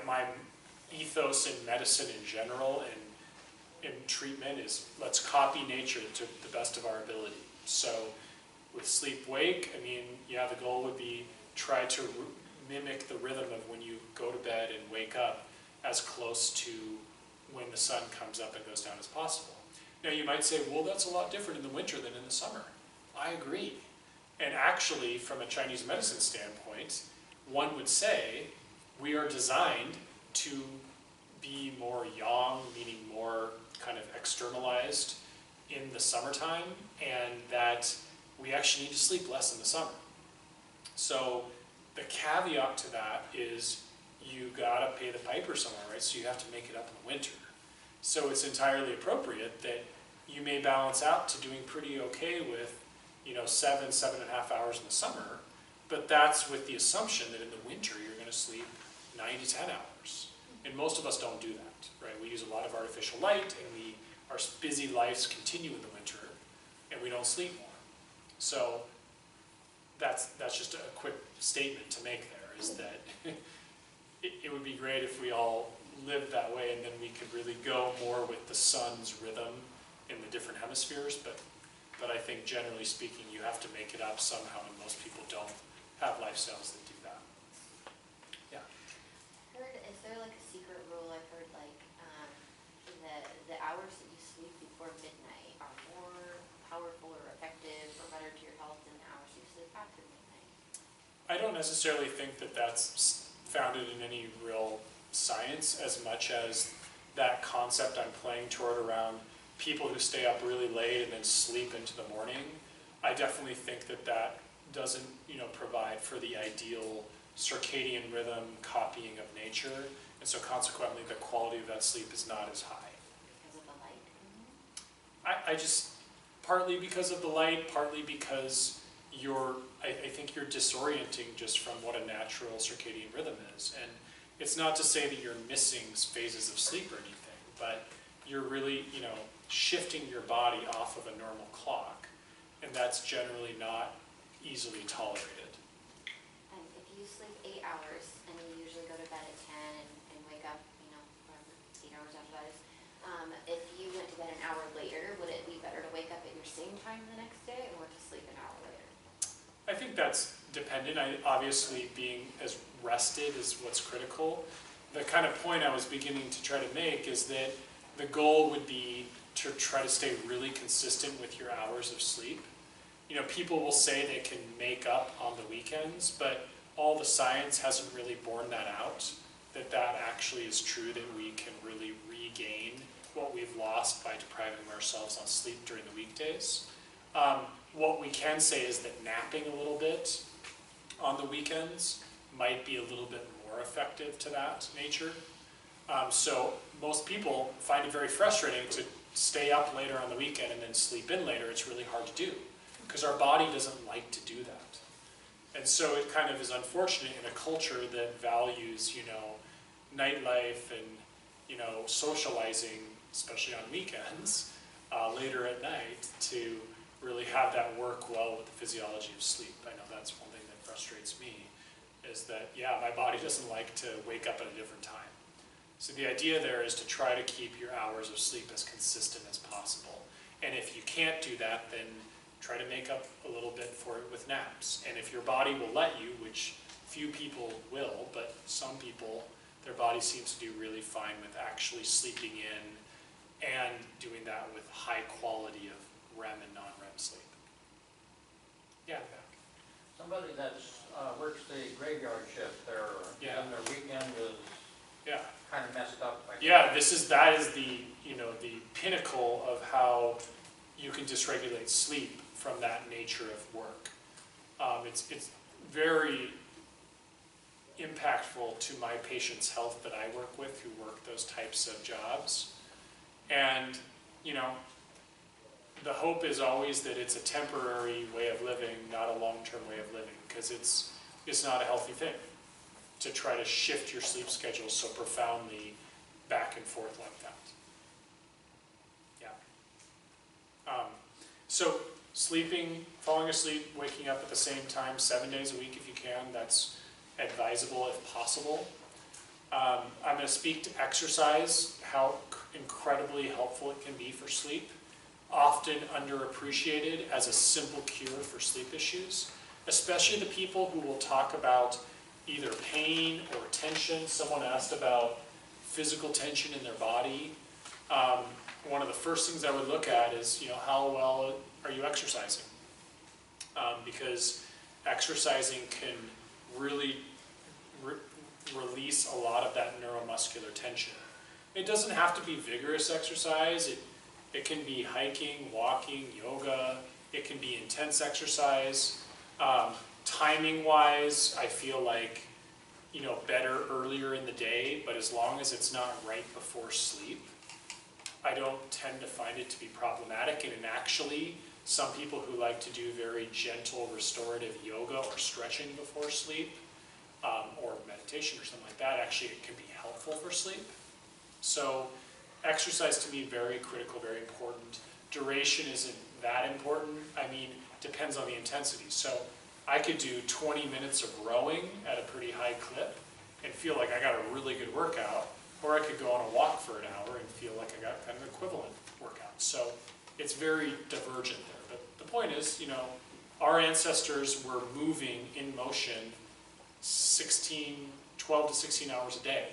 ethos in medicine in general and in treatment is let's copy nature to the best of our ability. So with sleep-wake, I mean, yeah, the goal would be try to mimic the rhythm of when you go to bed and wake up as close to when the sun comes up and goes down as possible. Now you might say, well, that's a lot different in the winter than in the summer. I agree. And actually, from a Chinese medicine standpoint, one would say we are designed to be more yang, meaning more kind of externalized in the summertime, and that we actually need to sleep less in the summer. So the caveat to that is you gotta pay the piper somewhere, right? So you have to make it up in the winter. So it's entirely appropriate that you may balance out to doing pretty okay with, you know, 7.5 hours in the summer, but that's with the assumption that in the winter you're gonna sleep 9 to 10 hours. And most of us don't do that, right? We use a lot of artificial light, and our busy lives continue in the winter, and we don't sleep more. So that's just a quick statement to make there, is that it would be great if we all lived that way, and then we could really go more with the sun's rhythm in the different hemispheres, but But I think generally speaking, you have to make it up somehow, and most people don't have lifestyles that do that. Yeah. Is there like a secret rule? I've heard like the hours that you sleep before midnight are more powerful or effective or better to your health than the hours you sleep after midnight. I don't necessarily think that that's founded in any real science as much as that concept I'm playing toward around people who stay up really late and then sleep into the morning. I definitely think that that doesn't, provide for the ideal circadian rhythm copying of nature, and so consequently the quality of that sleep is not as high. Because of the light? I just, partly because of the light, partly because I think you're disorienting just from what a natural circadian rhythm is. And it's not to say that you're missing phases of sleep or anything, but you're really, shifting your body off of a normal clock, and that's generally not easily tolerated. And if you sleep 8 hours and you usually go to bed at 10 and wake up, whatever, 8 hours after that is, if you went to bed an hour later, would it be better to wake up at your same time the next day or to sleep an hour later? I think that's dependent. Obviously, being as rested is what's critical. The kind of point I was beginning to try to make is that the goal would be to try to stay really consistent with your hours of sleep. People will say they can make up on the weekends, but all the science hasn't really borne that out, that actually is true, that we can really regain what we've lost by depriving ourselves on sleep during the weekdays. What we can say is that napping a little bit on the weekends might be a little bit more effective to that nature. So most people find it very frustrating to stay up later on the weekend and then sleep in later. It's really hard to do because our body doesn't like to do that. And so it kind of is unfortunate in a culture that values, nightlife and, socializing, especially on weekends, later at night, to really have that work well with the physiology of sleep. I know that's one thing that frustrates me, is that, my body doesn't like to wake up at a different time. So the idea there is to try to keep your hours of sleep as consistent as possible. And if you can't do that, then try to make up a little bit for it with naps. And if your body will let you, which few people will, but some people, their body seems to do really fine with actually sleeping in and doing that with high quality of REM and non-REM sleep. Yeah. Somebody that's works the graveyard shift there, and their weekend is kind of messed up. That is the the pinnacle of how you can dysregulate sleep from that nature of work. It's very impactful to my patients' health that I work with who work those types of jobs. And the hope is always that it's a temporary way of living, not a long-term way of living, because it's not a healthy thing to try to shift your sleep schedule so profoundly back and forth like that. So sleeping, falling asleep, waking up at the same time 7 days a week if you can, that's advisable if possible. I'm going to speak to exercise, how incredibly helpful it can be for sleep. Often underappreciated as a simple cure for sleep issues, especially the people who will talk about either pain or tension. Someone asked about physical tension in their body. One of the first things I would look at is, how well are you exercising? Because exercising can really release a lot of that neuromuscular tension. It doesn't have to be vigorous exercise. It can be hiking, walking, yoga. It can be intense exercise. Timing-wise, I feel like, better earlier in the day, but as long as it's not right before sleep, I don't tend to find it to be problematic. And actually, some people who like to do very gentle restorative yoga or stretching before sleep, or meditation or something like that, actually it can be helpful for sleep. So exercise to me very critical, very important. Duration isn't that important. Depends on the intensity. So I could do 20 minutes of rowing at a pretty high clip and feel like I got a really good workout, or I could go on a walk for an hour and feel like I got kind of an equivalent workout. So it's very divergent there, but point is, you know, our ancestors were moving in motion 12 to 16 hours a day.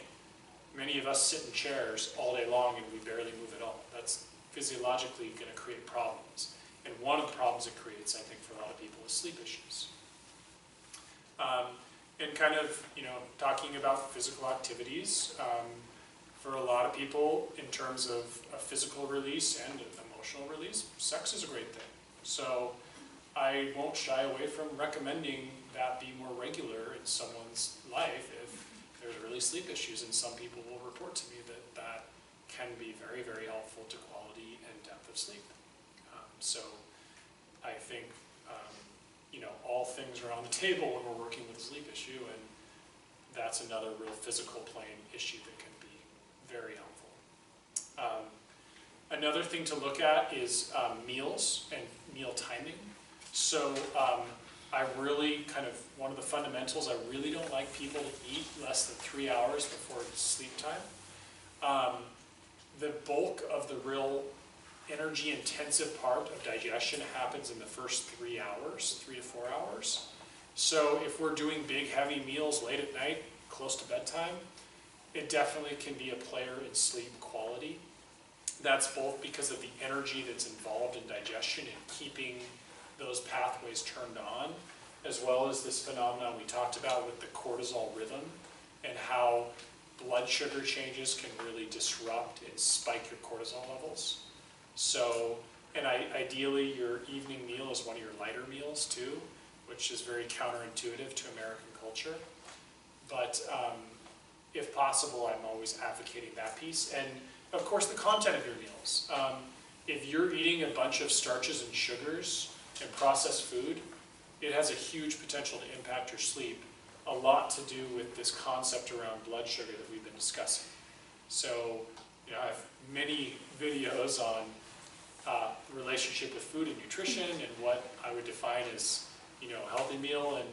Many of us sit in chairs all day long and we barely move at all. That's physiologically going to create problems. And one of the problems it creates, I think, for a lot of people is sleep issues. And kind of, you know, talking about physical activities, for a lot of people, in terms of a physical release and an emotional release, sex is a great thing. So I won't shy away from recommending that be more regular in someone's life if there's really sleep issues, and some people will report to me that that can be very, very helpful to quality and depth of sleep. So I think, you know, all things are on the table when we're working with a sleep issue, and that's another real physical plane issue that can be very helpful. Another thing to look at is meals and meal timing. So I really one of the fundamentals, I really don't like people to eat less than 3 hours before sleep time. The bulk of the real energy intensive part of digestion happens in the first 3 hours, 3 to 4 hours. So if we're doing big heavy meals late at night, close to bedtime, it definitely can be a player in sleep quality. That's both because of the energy that's involved in digestion and keeping those pathways turned on, as well as this phenomenon we talked about with the cortisol rhythm and how blood sugar changes can really disrupt and spike your cortisol levels. So, and ideally your evening meal is one of your lighter meals too, which is very counterintuitive to American culture. But if possible, I'm always advocating that piece. And of course, the content of your meals. If you're eating a bunch of starches and sugars and processed food, it has a huge potential to impact your sleep. A lot to do with this concept around blood sugar that we've been discussing. So, you know, I have many videos on relationship with food and nutrition and what I would define as, you know, a healthy meal. And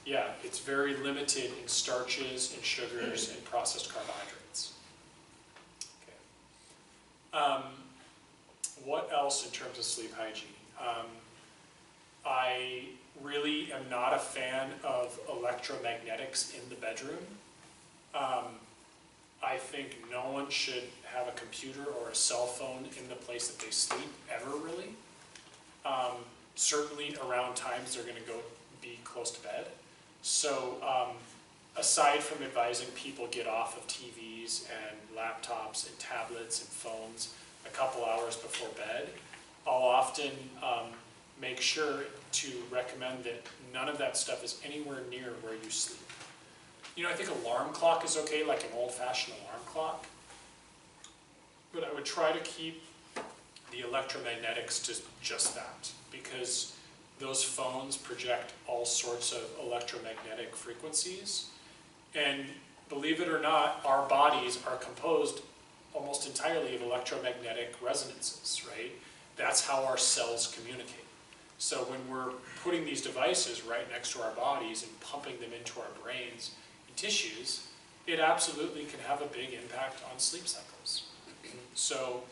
yeah, it's very limited in starches and sugars and processed carbohydrates. Okay. What else in terms of sleep hygiene? I really am not a fan of electromagnetics in the bedroom. I think no one should have a computer or a cell phone in the place that they sleep, ever really. Certainly around times they're going to be close to bed. So aside from advising people get off of TVs and laptops and tablets and phones a couple hours before bed, I'll often make sure to recommend that none of that stuff is anywhere near where you sleep. You know, I think alarm clock is okay, like an old-fashioned alarm clock. But I would try to keep the electromagnetics to just that, because those phones project all sorts of electromagnetic frequencies. And believe it or not, our bodies are composed almost entirely of electromagnetic resonances, right? That's how our cells communicate. So when we're putting these devices right next to our bodies and pumping them into our brains and tissues, it absolutely can have a big impact on sleep cycles. So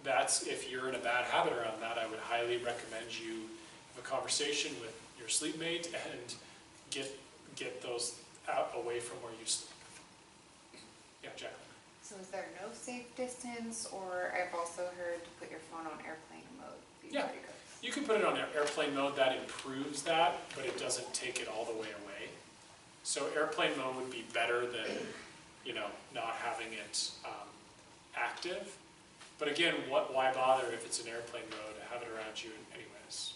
that's, if you're in a bad habit around that, I would highly recommend you have a conversation with your sleep mate and get those out away from where you sleep. Yeah, Jack. So is there no safe distance, or I've also heard to put your phone on airplane mode? Yeah, you can put it on airplane mode. That improves that, but it doesn't take it all the way away. So airplane mode would be better than, you know, not having it active. But again, why bother if it's in airplane mode? Have it around you anyways.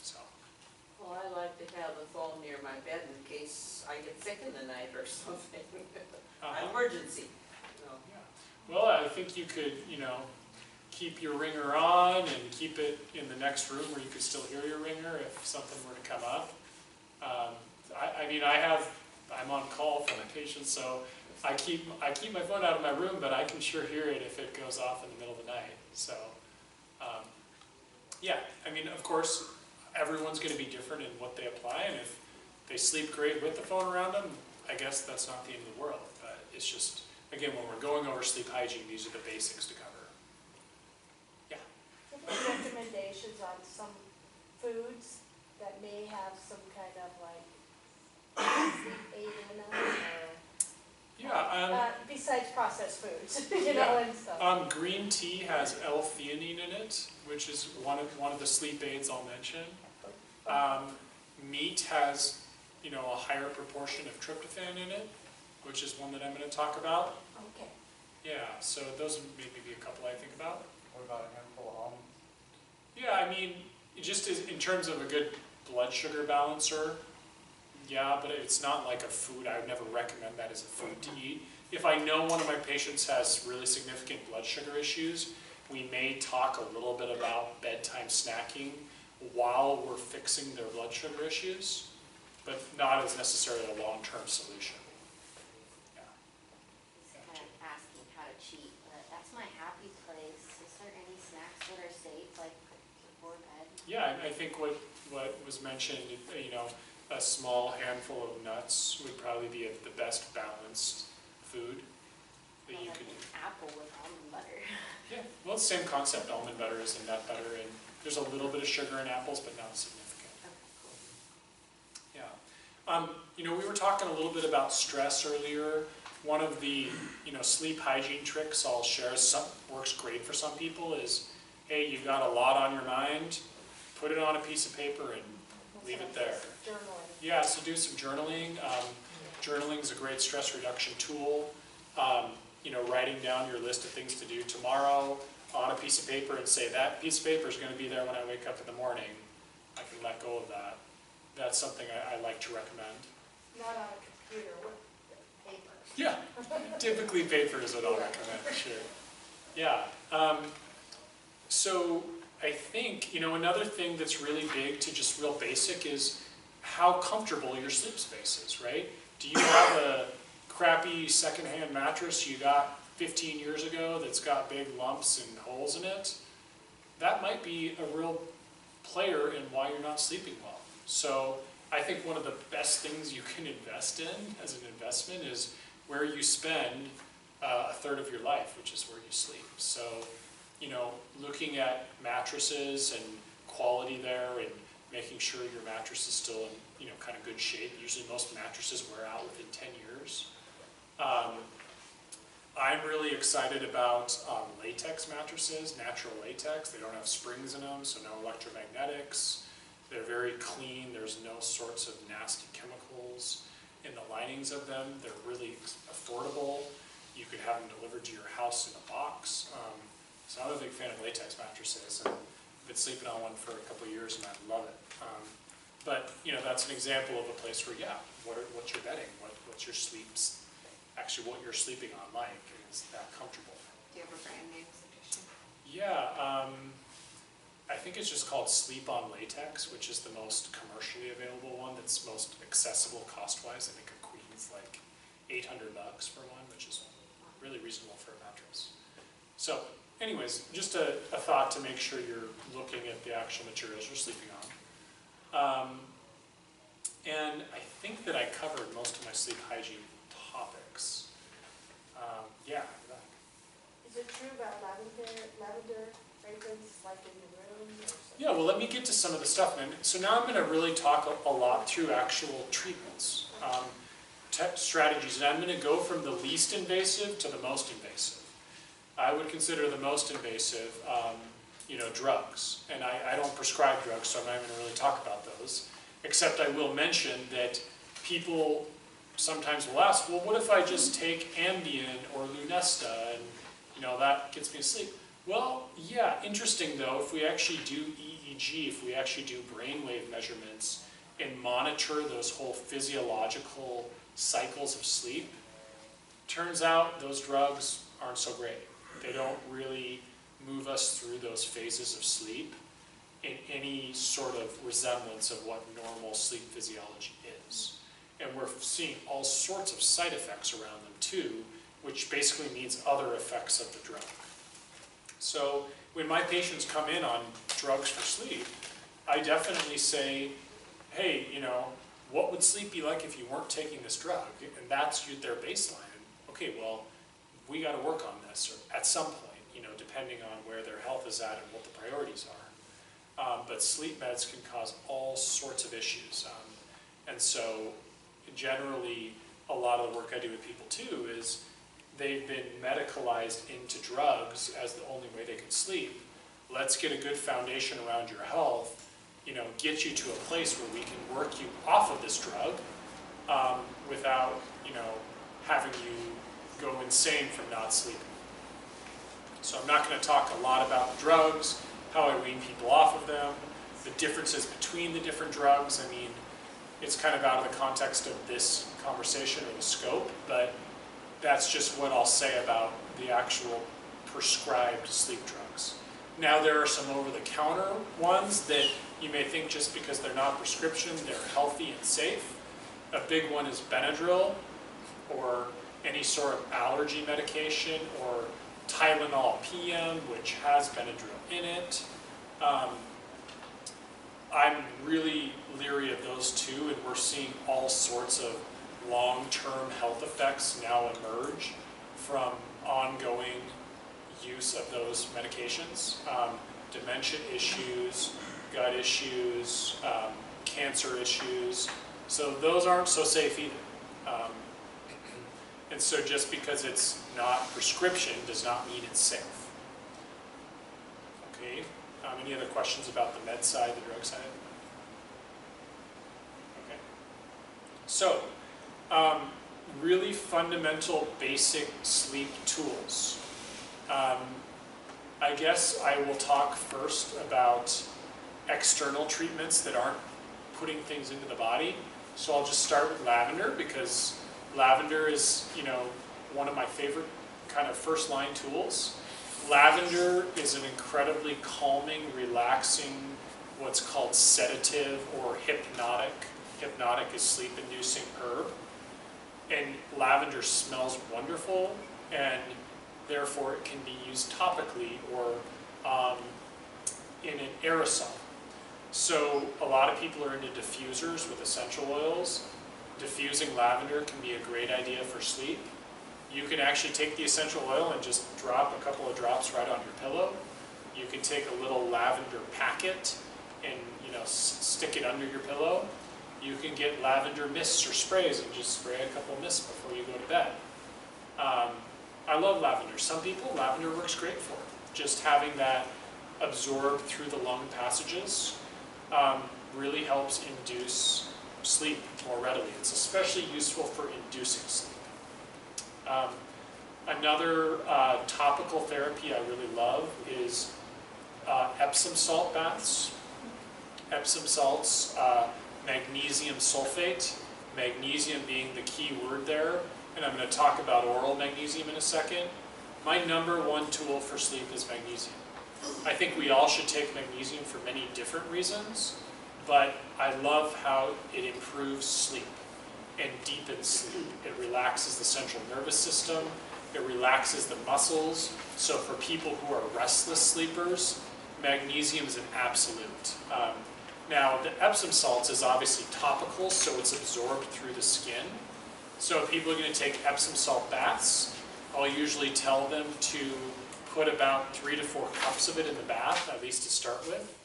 So. Well, I like to have the phone near my bed in case I get sick in the night or something. Emergency. Yeah. Well, I think you could, you know, keep your ringer on and keep it in the next room where you could still hear your ringer if something were to come up. I mean, I'm on call for my patients, so I keep my phone out of my room, but I can sure hear it if it goes off in the middle of the night. So, yeah, I mean, of course, everyone's going to be different in what they apply, and if they sleep great with the phone around them, I guess that's not the end of the world. But it's just, again, when we're going over sleep hygiene, these are the basics to cover. Yeah. What are recommendations on some foods that may have some kind of like sleep aid in them, or? Yeah, Besides processed foods, you Yeah. know, and stuff. green tea has L-theanine in it, which is one of the sleep aids I'll mention. Meat has, you know, a higher proportion of tryptophan in it, which is one that I'm going to talk about. Okay. Yeah, so those would maybe be a couple I think about. What about a handful of almonds? Yeah, I mean, just in terms of a good blood sugar balancer, yeah, but it's not like a food. I would never recommend that as a food to eat. If I know one of my patients has really significant blood sugar issues, we may talk a little bit about bedtime snacking while we're fixing their blood sugar issues, but not as necessarily a long-term solution. Yeah. It's kind of asking how to cheat, but that's my happy place. Is there any snacks that are safe, like before bed? Yeah, I think what was mentioned, you know, a small handful of nuts would probably be the best balanced food that you Like could do. an apple with almond butter. Yeah, well, it's the same concept. Almond butter is a nut butter, and there's a little bit of sugar in apples, but not significant. Okay, cool. Yeah. You know, we were talking a little bit about stress earlier. One of the, you know, sleep hygiene tricks I'll share, works great for some people, is, hey, you've got a lot on your mind, put it on a piece of paper and leave it there. Journaling. Yeah, so do some journaling. Journaling is a great stress reduction tool. You know, writing down your list of things to do tomorrow on a piece of paper and say, that piece of paper is going to be there when I wake up in the morning. I can let go of that. That's something I like to recommend. Not on a computer, with paper. Yeah, typically paper is what I'll recommend, sure. Yeah. So I think, you know, another thing that's really big to just real basic is how comfortable your sleep space is, right? Do you have a crappy secondhand mattress you got 15 years ago that's got big lumps and holes in it? That might be a real player in why you're not sleeping well. So I think one of the best things you can invest in as an investment is where you spend a third of your life, which is where you sleep. So, you know, looking at mattresses and quality there and making sure your mattress is still in, you know, kind of good shape. Usually most mattresses wear out within 10 years. I'm really excited about latex mattresses, natural latex. They don't have springs in them, so no electromagnetics. They're very clean. There's no sorts of nasty chemicals in the linings of them. They're really affordable. You could have them delivered to your house in a box. So I'm a big fan of latex mattresses, and I've been sleeping on one for a couple of years, and I love it. But you know, that's an example of a place where, yeah, what's your bedding? What's your sleeps? Actually, what you're sleeping on like, and is that comfortable? Do you have a brand name suggestion? Yeah, I think it's just called Sleep on Latex, which is the most commercially available one that's most accessible cost-wise. I think a queen's like $800 for one, which is really reasonable for a mattress. So anyways, just a thought to make sure you're looking at the actual materials you're sleeping on. And I think that I covered most of my sleep hygiene topics. Yeah. Is it true about lavender fragrance, like in the room or something? Yeah, well, let me get to some of the stuff. And so now I'm going to really talk a lot through actual treatments, strategies, and I'm going to go from the least invasive to the most invasive. I would consider the most invasive, you know, drugs. And I don't prescribe drugs, so I'm not even going to really talk about those. Except I will mention that people sometimes will ask, well, what if I just take Ambien or Lunesta and, you know, that gets me to sleep? Well, yeah, interesting though, if we actually do EEG, if we actually do brainwave measurements and monitor those whole physiological cycles of sleep, turns out those drugs aren't so great. They don't really move us through those phases of sleep in any sort of resemblance of what normal sleep physiology is. And we're seeing all sorts of side effects around them too, which basically means other effects of the drug. So when my patients come in on drugs for sleep, I definitely say, hey, you know, what would sleep be like if you weren't taking this drug? And that's their baseline. Okay, well, we got to work on this, or at some point, you know, depending on where their health is at and what the priorities are. But sleep meds can cause all sorts of issues. And so generally, a lot of the work I do with people too is they've been medicalized into drugs as the only way they can sleep. Let's get a good foundation around your health, get you to a place where we can work you off of this drug without, having you go insane from not sleeping. So I'm not going to talk a lot about the drugs, how I wean people off of them, the differences between the different drugs. I mean, it's kind of out of the context of this conversation or the scope, but that's just what I'll say about the actual prescribed sleep drugs. Now there are some over-the-counter ones that you may think just because they're not prescription, they're healthy and safe. A big one is Benadryl, or any sort of allergy medication, or Tylenol PM, which has Benadryl in it. I'm really leery of those two, and we're seeing all sorts of long-term health effects now emerge from ongoing use of those medications. Dementia issues, gut issues, cancer issues. So those aren't so safe either. And so just because it's not prescription does not mean it's safe. Okay, any other questions about the med side, the drug side? Okay. So, really fundamental basic sleep tools. I guess I will talk first about external treatments that aren't putting things into the body. So I'll just start with lavender, because lavender is, one of my favorite kind of first line tools. Lavender is an incredibly calming, relaxing, what's called sedative or hypnotic. Hypnotic is sleep-inducing herb. And lavender smells wonderful, and therefore it can be used topically or in an aerosol. So a lot of people are into diffusers with essential oils. Diffusing lavender can be a great idea for sleep. You can actually take the essential oil and just drop a couple of drops right on your pillow. You can take a little lavender packet and stick it under your pillow. You can get lavender mists or sprays and just spray a couple of mists before you go to bed. I love lavender. Some people, lavender works great for. Just having that absorbed through the lung passages really helps induce sleep more readily. It's especially useful for inducing sleep. Another topical therapy I really love is Epsom salt baths. Epsom salts, magnesium sulfate, magnesium being the key word there, and I'm going to talk about oral magnesium in a second. My number one tool for sleep is magnesium. I think we all should take magnesium for many different reasons, but I love how it improves sleep and deepens sleep. It relaxes the central nervous system, it relaxes the muscles. So for people who are restless sleepers, magnesium is an absolute. Now the Epsom salts is obviously topical, so it's absorbed through the skin. So if people are going to take Epsom salt baths, I'll usually tell them to put about 3 to 4 cups of it in the bath, at least to start with,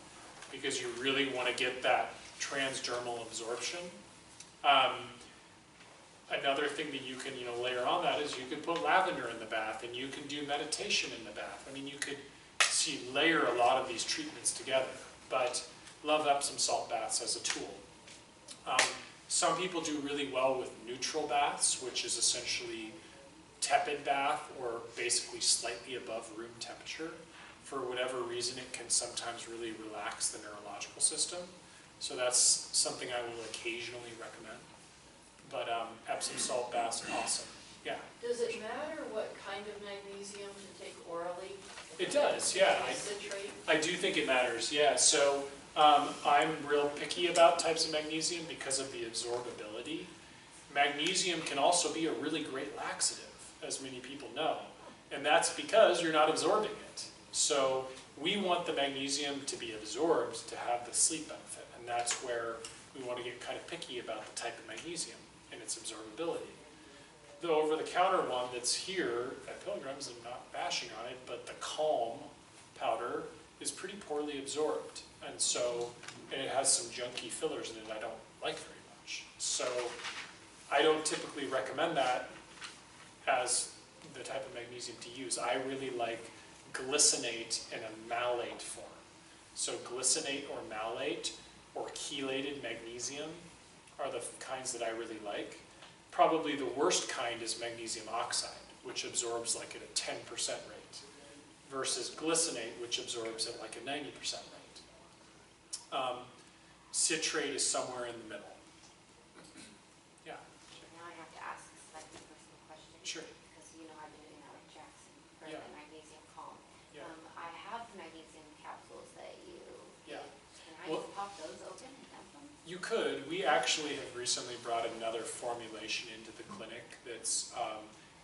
because you really want to get that transdermal absorption. Another thing that you can layer on that is you can put lavender in the bath, and you can do meditation in the bath. I mean, you could layer a lot of these treatments together, but love Epsom salt baths as a tool. Some people do really well with neutral baths, which is essentially tepid bath or basically slightly above room temperature. For whatever reason, it can sometimes really relax the neurological system. So that's something I will occasionally recommend. But Epsom salt baths, awesome. Yeah. Does it matter what kind of magnesium to take orally? It does, yeah. I do think it matters, yeah. So I'm real picky about types of magnesium because of the absorbability. Magnesium can also be a really great laxative, as many people know. And that's because you're not absorbing it. So we want the magnesium to be absorbed to have the sleep benefit. And that's where we want to get kind of picky about the type of magnesium and its absorbability. The over-the-counter one that's here at Pilgrim's, I'm not bashing on it, but the Calm powder is pretty poorly absorbed. And so, and it has some junky fillers in it I don't like very much. So I don't typically recommend that as the type of magnesium to use. I really like glycinate in a malate form. So glycinate or malate or chelated magnesium are the kinds that I really like. Probably the worst kind is magnesium oxide, which absorbs like at a 10% rate, versus glycinate, which absorbs at like a 90% rate. Citrate is somewhere in the middle. Yeah. Now I have to ask a slightly personal question. Sure. Because you know I've been doing that with Jackson for Yeah. the magnesium calm. Yeah. I have magnesium capsules that you Yeah. Can I Well, just pop those open and dump them? You could. We actually have recently brought another formulation into the clinic that's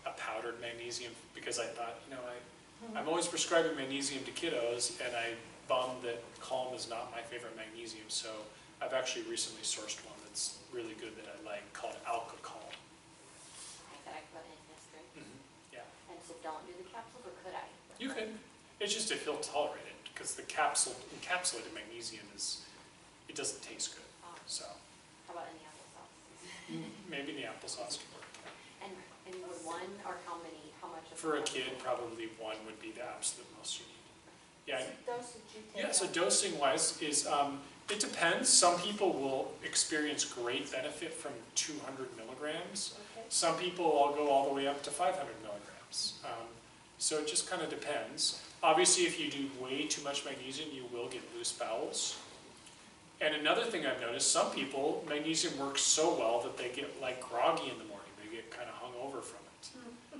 a powdered magnesium, because I thought, you know, I'm always prescribing magnesium to kiddos, and I'm bummed that Calm is not my favorite magnesium, so I've actually recently sourced one that's really good that I like, called Alka Calm. That I put in history. Yeah. And so don't do the capsules, or could I? You could. It's just if he'll tolerate it, because the encapsulated magnesium it doesn't taste good. Oh. So How about in the applesauce? maybe the applesauce could work. And would one, or how much of For a one? kid, probably one would be the absolute most you need. Yeah. What's the dosage you take? Yeah, so dosing wise is, it depends. Some people will experience great benefit from 200 milligrams. Okay. Some people will go all the way up to 500 milligrams. So it just kind of depends. Obviously, if you do way too much magnesium, you will get loose bowels. And another thing I've noticed, some people, magnesium works so well that they get like groggy in the morning. They get kind of hungover from it.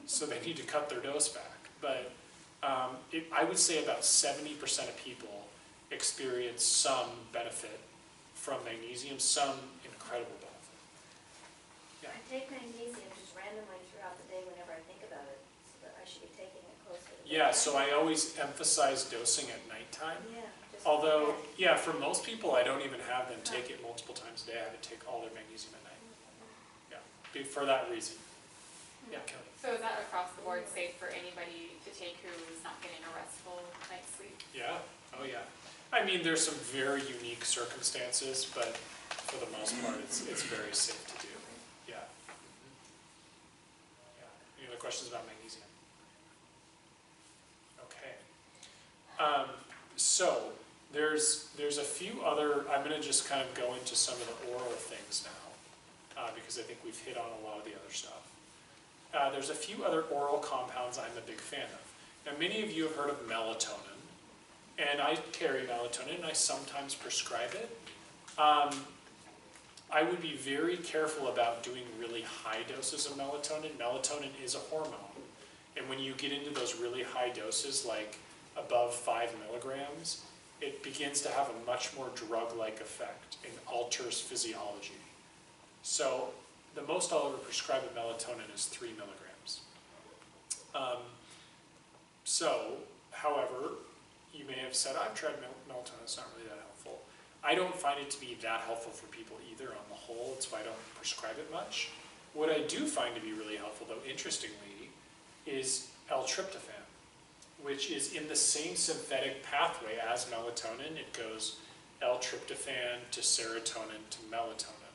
So they need to cut their dose back. But I would say about 70% of people experience some benefit from magnesium, some incredible benefit. Yeah. I take magnesium just randomly throughout the day whenever I think about it, so that I should be taking it closer to bedtime. Yeah, so I always emphasize dosing at nighttime. Yeah. just Although, like yeah, for most people, I don't even have them take it multiple times a day. I have to take all their magnesium at night. Yeah, for that reason. Yeah, Kelly. So is that across the board safe for anybody to take who's not getting a restful night's sleep? Yeah, oh yeah. I mean, there's some very unique circumstances, but for the most part, it's very safe to do. Yeah. Yeah. Any other questions about magnesium? Okay. So there's a few other, I'm going to just kind of go into some of the oral things now, because I think we've hit on a lot of the other stuff. There's a few other oral compounds I'm a big fan of. Now, many of you have heard of melatonin, and I carry melatonin, and I sometimes prescribe it. I would be very careful about doing really high doses of melatonin. Melatonin is a hormone, and when you get into those really high doses, like above 5 milligrams, it begins to have a much more drug-like effect and alters physiology. So the most I'll ever prescribe of melatonin is 3 milligrams. However, you may have said, I've tried melatonin, it's not really that helpful. I don't find it to be that helpful for people either on the whole, that's why I don't prescribe it much. What I do find to be really helpful, though, interestingly, is L-tryptophan, which is in the same synthetic pathway as melatonin. It goes L-tryptophan to serotonin to melatonin.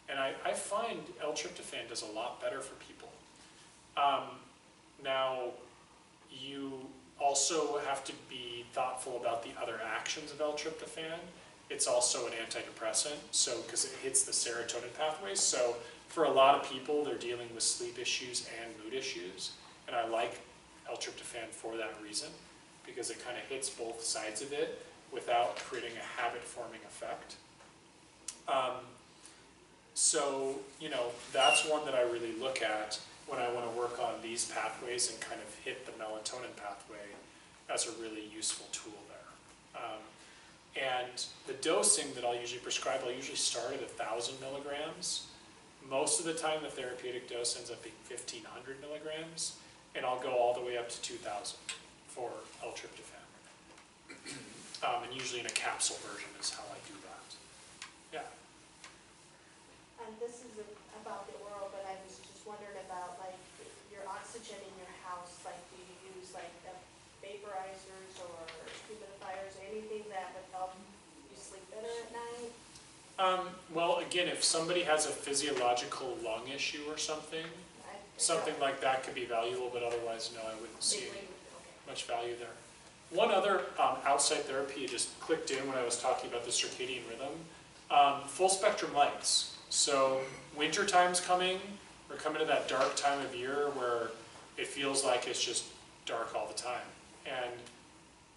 And I find L-tryptophan does a lot better for people. Now, you also have to be thoughtful about the other actions of L-tryptophan. It's also an antidepressant, so because it hits the serotonin pathways. So for a lot of people, they're dealing with sleep issues and mood issues. And I like L-tryptophan for that reason, because it kind of hits both sides of it without creating a habit-forming effect. So, you know, that's one that I really look at when I want to work on these pathways and kind of hit the melatonin pathway as a really useful tool there. And the dosing that I'll usually prescribe, I'll usually start at 1,000 milligrams. Most of the time, the therapeutic dose ends up being 1,500 milligrams, and I'll go all the way up to 2,000 for L-tryptophan. And usually in a capsule version is how I do that. Yeah. And this is about the oral, but I was just wondering about like your oxygen in your house. Like, do you use like the vaporizers or humidifiers Well, again, if somebody has a physiological lung issue or something, something like that could be valuable, but otherwise, no, I wouldn't see much value there. One other outside therapy just clicked in when I was talking about the circadian rhythm. Full spectrum lights. So winter time's coming. We're coming to that dark time of year where it feels like it's just dark all the time. And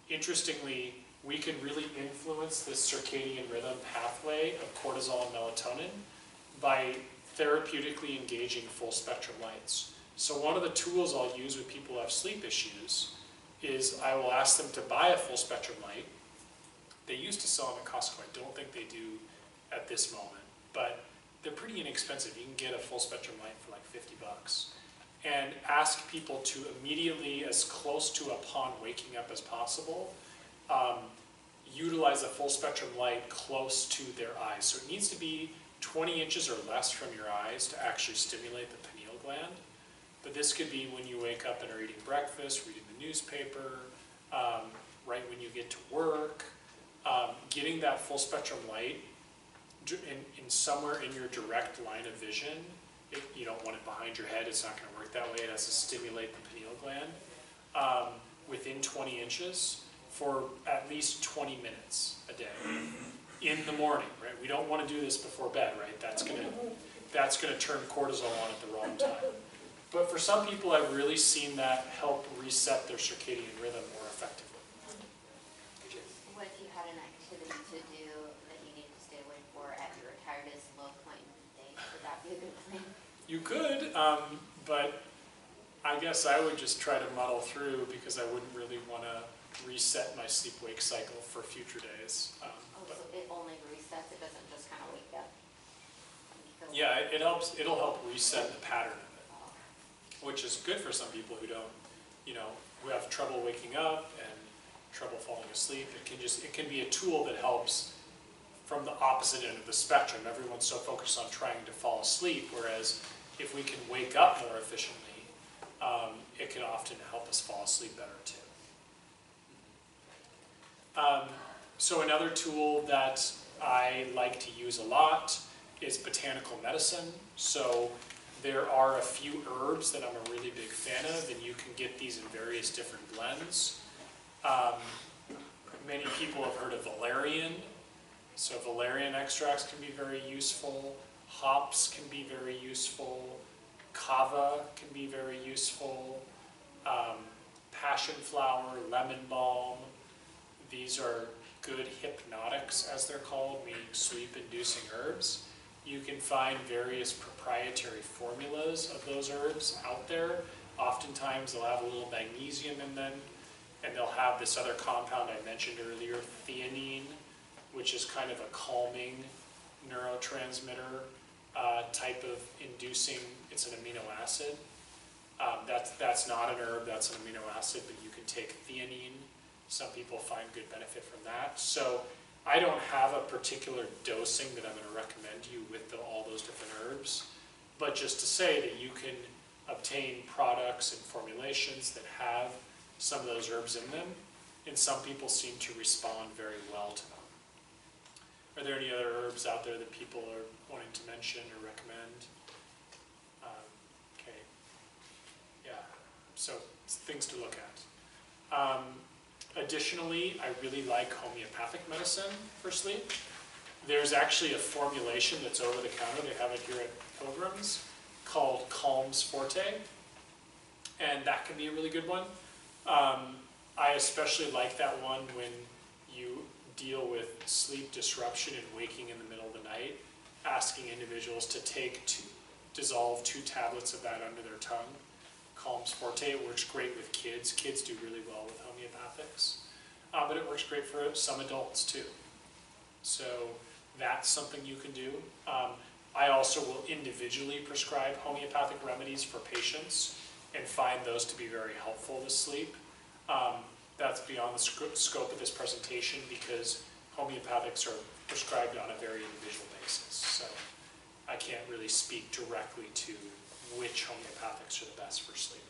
interestingly, we can really influence this circadian rhythm pathway of cortisol and melatonin by therapeutically engaging full spectrum lights. So one of the tools I'll use with people who have sleep issues is I will ask them to buy a full spectrum light. They used to sell them at Costco. I don't think they do at this moment, but they're pretty inexpensive. You can get a full spectrum light for like 50 bucks. And ask people to immediately, as close to upon waking up as possible, utilize a full spectrum light close to their eyes. So it needs to be 20 inches or less from your eyes to actually stimulate the pineal gland. But this could be when you wake up and are eating breakfast, reading the newspaper, right when you get to work. Getting that full spectrum light in somewhere in your direct line of vision. You don't want it behind your head, it's not going to work that way. It has to stimulate the pineal gland within 20 inches for at least 20 minutes a day in the morning, right? We don't want to do this before bed, right? That's going to turn cortisol on at the wrong time. But for some people, I've really seen that help reset their circadian rhythm more effectively. What if you had an activity to do that you need to stay awake for at your tiredest low point in the day? Would that be a good plan? You could, but I guess I would just try to muddle through because I wouldn't really want to reset my sleep-wake cycle for future days. So it only resets, it doesn't just kind of wake up? Yeah, it'll help reset the pattern of it, which is good for some people who don't, who have trouble waking up and trouble falling asleep. It can be a tool that helps from the opposite end of the spectrum. Everyone's so focused on trying to fall asleep, whereas if we can wake up more efficiently, it can often help us fall asleep better too. So another tool that I like to use a lot is botanical medicine. So there are a few herbs that I'm a really big fan of, and you can get these in various different blends. Many people have heard of valerian. So valerian extracts can be very useful. Hops can be very useful. Kava can be very useful. Passionflower, lemon balm. These are good hypnotics, as they're called, meaning sleep-inducing herbs. You can find various proprietary formulas of those herbs out there. Oftentimes they'll have a little magnesium in them, and they'll have this other compound I mentioned earlier, theanine, which is kind of a calming neurotransmitter type of inducing. It's an amino acid. That's not an herb, that's an amino acid, but you can take theanine. Some people find good benefit from that. So I don't have a particular dosing that I'm going to recommend you with all those different herbs, but just to say that you can obtain products and formulations that have some of those herbs in them, and some people seem to respond very well to them. Are there any other herbs out there that people are wanting to mention or recommend? Okay. Yeah, so things to look at. Additionally, I really like homeopathic medicine for sleep. There's actually a formulation that's over the counter, they have it here at Pilgrim's, called Calms Forte, and that can be a really good one. I especially like that one when you deal with sleep disruption and waking in the middle of the night, asking individuals to dissolve 2 tablets of that under their tongue. Calms Forte, it works great with kids. Kids do really well with homeopathics, but it works great for some adults too. So that's something you can do. I also will individually prescribe homeopathic remedies for patients and find those to be very helpful to sleep. That's beyond the scope of this presentation because homeopathics are prescribed on a very individual basis. So I can't really speak directly to which homeopathics are the best for sleep.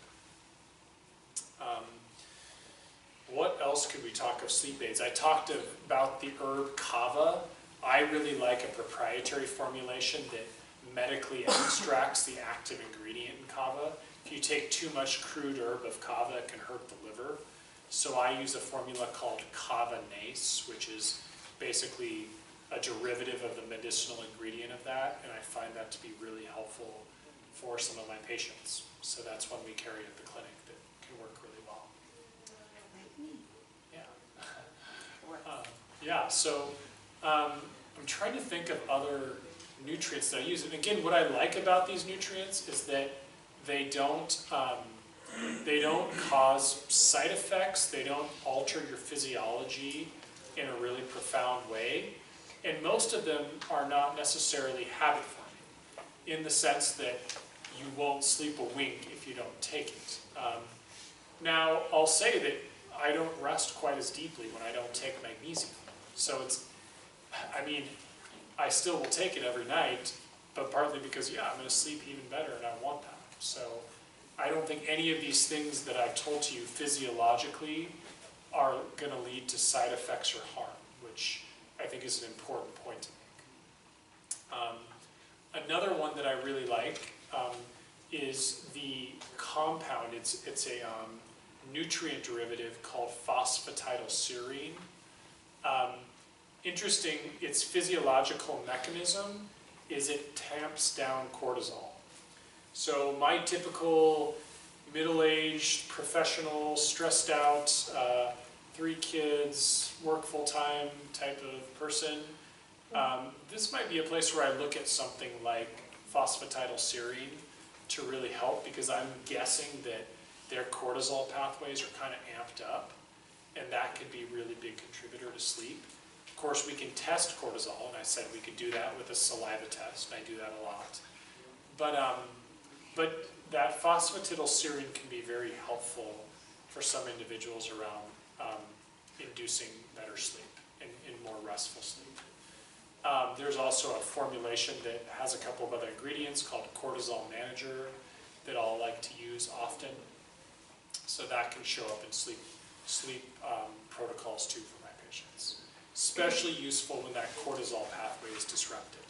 What else could we talk of sleep aids? I talked about the herb kava. I really like a proprietary formulation that medically extracts the active ingredient in kava. If you take too much crude herb of kava, it can hurt the liver. So I use a formula called kava nace, which is basically a derivative of the medicinal ingredient of that, and I find that to be really helpful for some of my patients. So that's one we carry at the clinic that can work really well. Yeah. Yeah, so I'm trying to think of other nutrients that I use. And again, what I like about these nutrients is that they don't cause side effects. They don't alter your physiology in a really profound way. And most of them are not necessarily habit forming, in the sense that you won't sleep a wink if you don't take it. Now, I'll say that I don't rest quite as deeply when I don't take magnesium. So I still will take it every night, but partly because, yeah, I'm going to sleep even better and I want that. So I don't think any of these things that I've told to you physiologically are going to lead to side effects or harm, which I think is an important point to make. Another one that I really like is the compound. It's a nutrient derivative called phosphatidylserine. Interesting, its physiological mechanism is it tamps down cortisol. So my typical middle-aged, professional, stressed out, 3 kids, work full-time type of person, this might be a place where I look at something like phosphatidylserine to really help, because I'm guessing that their cortisol pathways are kind of amped up, and that could be a really big contributor to sleep. Of course, we can test cortisol, and I said we could do that with a saliva test, and I do that a lot. But that phosphatidylserine can be very helpful for some individuals around inducing better sleep and more restful sleep. There's also a formulation that has a couple of other ingredients called Cortisol Manager that I'll like to use often. So that can show up in sleep protocols too for my patients. Especially useful when that cortisol pathway is disrupted.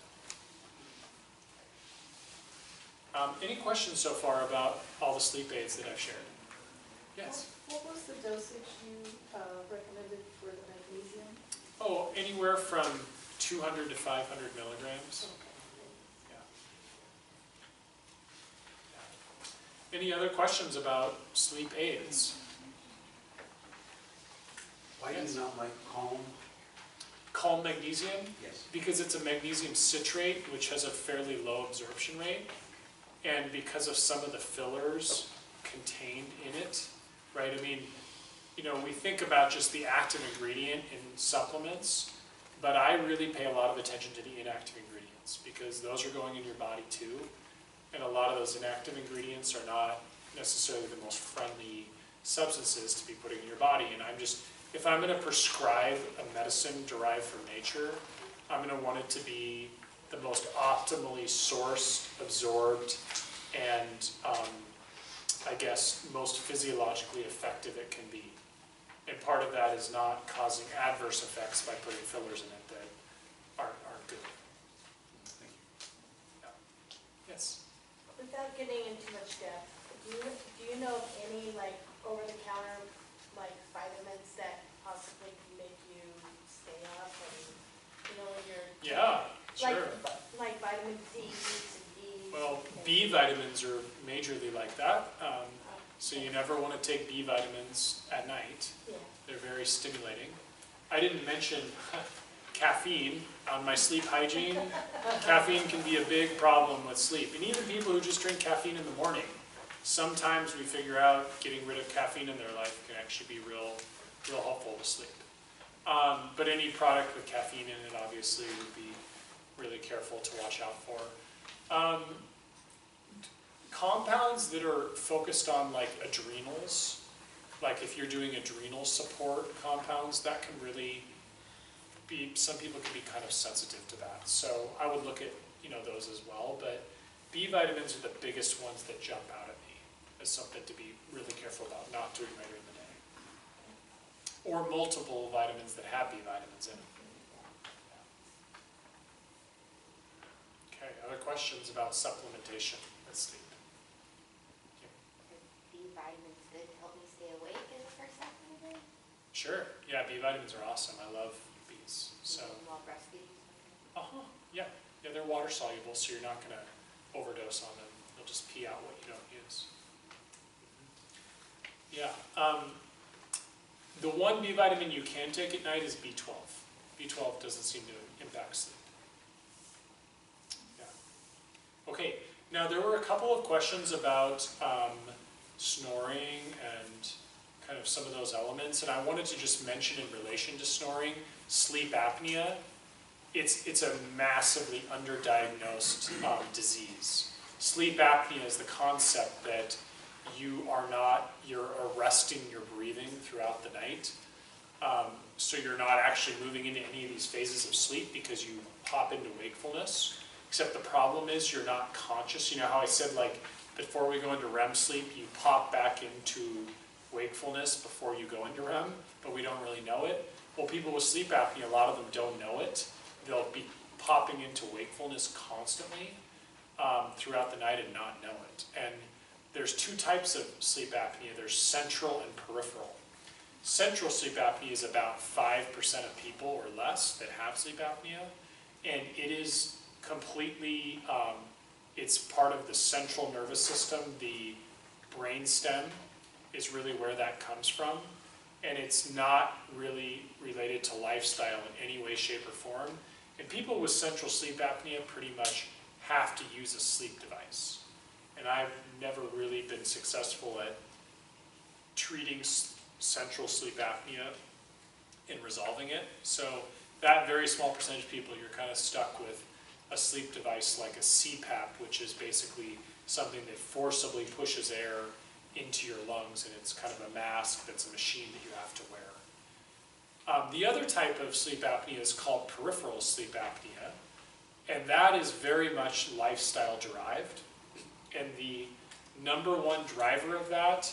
Any questions so far about all the sleep aids that I've shared? Yes? What was the dosage you recommended for the magnesium? Oh, anywhere from 200 to 500 milligrams. Okay. Yeah. Any other questions about sleep aids? Why do you not like Calm? Calm Magnesium? Yes. Because it's a magnesium citrate, which has a fairly low absorption rate. And because of some of the fillers contained in it, right? I mean, we think about just the active ingredient in supplements, but I really pay a lot of attention to the inactive ingredients, because those are going in your body too. And a lot of those inactive ingredients are not necessarily the most friendly substances to be putting in your body. And if I'm going to prescribe a medicine derived from nature, I'm going to want it to be the most optimally sourced, absorbed, and I guess most physiologically effective it can be. And part of that is not causing adverse effects by putting fillers in it that aren't good. Thank you. Yeah. Yes? Without getting into much depth, do you know of any over-the-counter vitamins that possibly can make you stay up and when you're Yeah, sure. like vitamin D and D? Well, B vitamins are majorly like that. So you never want to take B vitamins at night. Yeah. They're very stimulating. I didn't mention caffeine on my sleep hygiene. Caffeine can be a big problem with sleep. And even people who just drink caffeine in the morning, sometimes we figure out getting rid of caffeine in their life can actually be real helpful to sleep. But any product with caffeine in it obviously would be really careful to watch out for. Compounds that are focused on adrenals, like if you're doing adrenal support compounds, that can really be, some people can be kind of sensitive to that. So I would look at those as well, but B vitamins are the biggest ones that jump out at me as something to be really careful about not doing later in the day. Or multiple vitamins that have B vitamins in them. questions about supplementation with sleep? Is B vitamins good to help me stay awake in the first half of the day? Sure. Yeah, B vitamins are awesome. I love Bs. So, While breastfeeding? yeah. Yeah, they're water soluble, so you're not going to overdose on them. They'll just pee out what you don't use. Yeah. The one B vitamin you can take at night is B12. B12 doesn't seem to impact sleep. Yeah. Okay. Now, there were a couple of questions about snoring and kind of some of those elements, and I wanted to just mention in relation to snoring, sleep apnea. It's a massively underdiagnosed disease. Sleep apnea is the concept that you're arresting your breathing throughout the night. So you're not actually moving into any of these phases of sleep because you pop into wakefulness. Except the problem is you're not conscious. You know how I said, like, before we go into REM sleep, you pop back into wakefulness before you go into REM, but we don't really know it. Well, people with sleep apnea, a lot of them don't know it. They'll be popping into wakefulness constantly throughout the night and not know it. And there's two types of sleep apnea. There's central and peripheral. Central sleep apnea is about 5% of people or less that have sleep apnea, and it is completely, it's part of the central nervous system. The brain stem is really where that comes from, and it's not really related to lifestyle in any way, shape, or form. And people with central sleep apnea pretty much have to use a sleep device. And I've never really been successful at treating central sleep apnea and resolving it. So that very small percentage of people, you're kind of stuck with a sleep device like a CPAP, which is basically something that forcibly pushes air into your lungs, and it's kind of a mask that's a machine that you have to wear. The other type of sleep apnea is called peripheral sleep apnea, and that is very much lifestyle derived. And the number one driver of that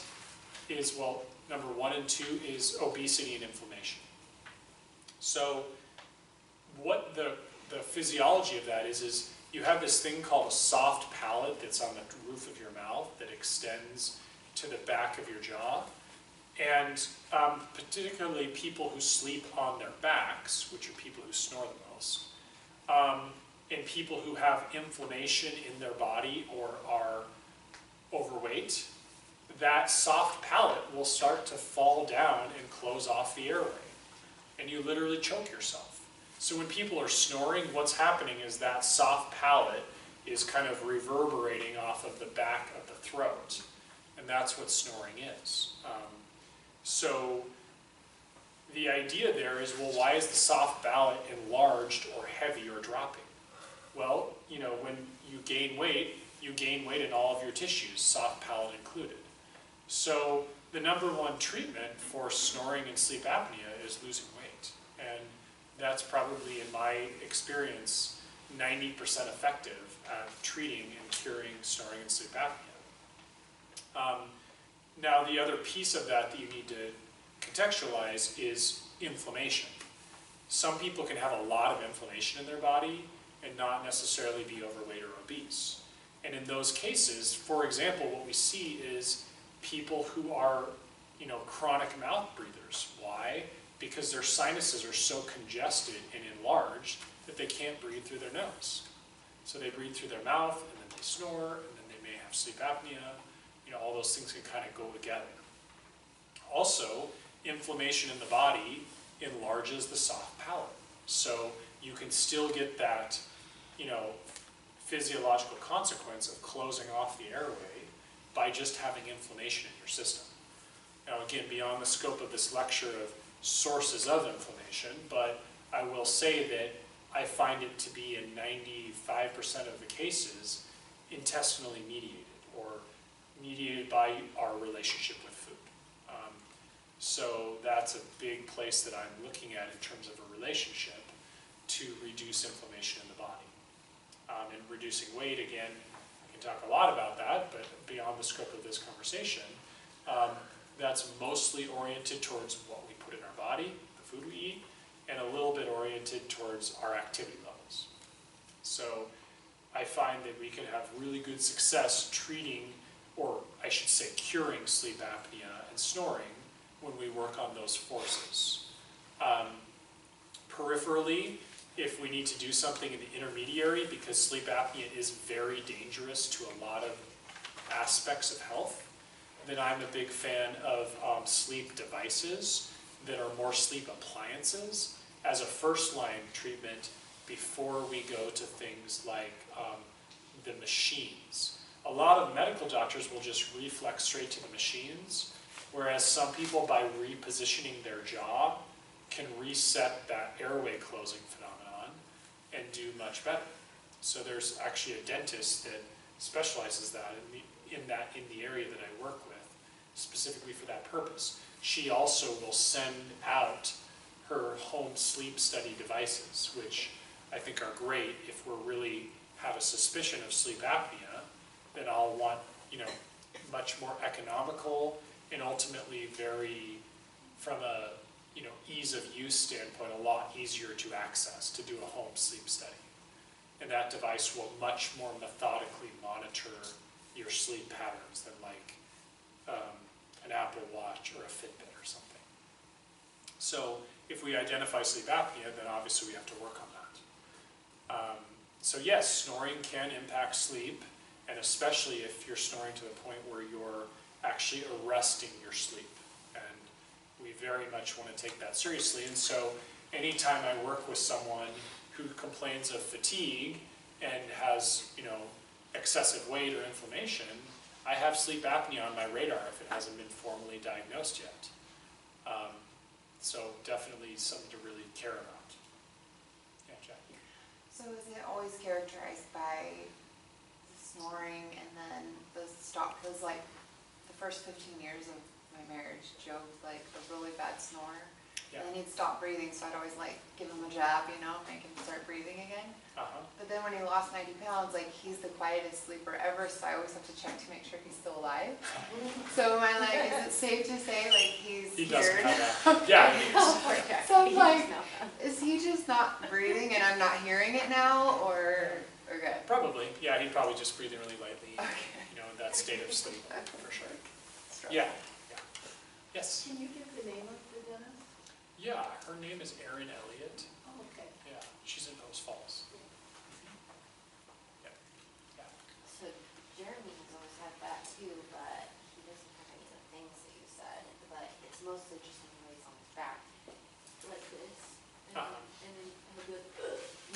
is, well, number 1 and 2 is obesity and inflammation. So what the physiology of that is you have this thing called a soft palate that's on the roof of your mouth that extends to the back of your jaw. And particularly people who sleep on their backs, which are people who snore the most, and people who have inflammation in their body or are overweight, that soft palate will start to fall down and close off the airway. And you literally choke yourself. So when people are snoring, what's happening is that soft palate is kind of reverberating off of the back of the throat. And that's what snoring is. So the idea there is, well, why is the soft palate enlarged or heavy or dropping? Well, you know, when you gain weight in all of your tissues, soft palate included. So the number one treatment for snoring and sleep apnea is losing weight. And that's probably, in my experience, 90% effective at treating and curing snoring and sleep apnea. Now, the other piece of that you need to contextualize is inflammation. Some people can have a lot of inflammation in their body and not necessarily be overweight or obese. And in those cases, for example, what we see is people who are, you know, chronic mouth breathers. Why? Because their sinuses are so congested and enlarged that they can't breathe through their nose. So they breathe through their mouth, and then they snore, and then they may have sleep apnea. You know, all those things can kind of go together. Also, inflammation in the body enlarges the soft palate. So you can still get that, you know, physiological consequence of closing off the airway by just having inflammation in your system. Now, again, beyond the scope of this lecture of sources of inflammation, but I will say that I find it to be in 95% of the cases intestinally mediated, or mediated by our relationship with food. So that's a big place that I'm looking at in terms of a relationship to reduce inflammation in the body. And reducing weight, again, I can talk a lot about that, but beyond the scope of this conversation, that's mostly oriented towards what we put in our body, the food we eat, and a little bit oriented towards our activity levels. So I find that we can have really good success treating, or I should say curing sleep apnea and snoring when we work on those forces. Peripherally, if we need to do something in the intermediary, because sleep apnea is very dangerous to a lot of aspects of health, then I'm a big fan of sleep devices that are more sleep appliances as a first-line treatment before we go to things like the machines. A lot of medical doctors will just reflex straight to the machines, whereas some people, by repositioning their jaw, can reset that airway closing phenomenon and do much better. So there's actually a dentist that specializes that in the area that I work with, specifically for that purpose. She also will send out her home sleep study devices, which I think are great if we're really have a suspicion of sleep apnea. Then I'll want, much more economical and ultimately very, from a ease of use standpoint, a lot easier to access to do a home sleep study. And that device will much more methodically monitor your sleep patterns than like an Apple Watch or a Fitbit or something. So if we identify sleep apnea, then obviously we have to work on that. So yes, snoring can impact sleep, and especially if you're snoring to the point where you're actually arresting your sleep. And we very much want to take that seriously. And so anytime I work with someone who complains of fatigue and has, excessive weight or inflammation, I have sleep apnea on my radar if it hasn't been formally diagnosed yet. So definitely something to really care about. Yeah, Jackie? So is it always characterized by the snoring and then the stop? Because like the first 15 years of my marriage, Joe was like a really bad snorer. Yeah. And then he'd stop breathing, so I'd always like give him a jab, make him start breathing again. But then when he lost 90 pounds, like he's the quietest sleeper ever, so I always have to check to make sure he's still alive. So am I like, is it safe to say like he's He cured? doesn't have that. Yeah, he is. Okay. So I'm like, is he just not breathing and I'm not hearing it now, or good? Probably. Yeah, he'd probably just breathing really lightly, Okay. in that state of sleep, for sure. Stressful. Yeah. Yes? Can you give the name of the dentist? Yeah, her name is Erin Elliott. Oh, okay. Yeah, she's in Post Falls. Yeah. So Jeremy has always had that too, but he doesn't have any of the things that you said, but it's mostly just when he lays on his back, like this, and then he'll do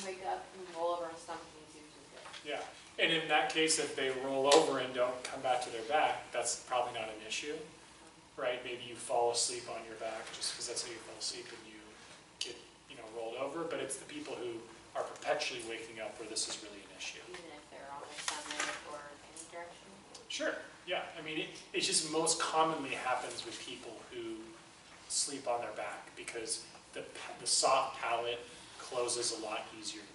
wake up and roll over on his stomach and he's usually good. Yeah, and in that case, if they roll over and don't come back to their back, that's probably not an issue, right? Maybe you fall asleep on your back just because that's how you fall asleep and you get, rolled over, but it's the people who are perpetually waking up where this is really an issue. Even if they're on their stomach or any direction? Sure, yeah. I mean, it just most commonly happens with people who sleep on their back because the soft palate closes a lot easier to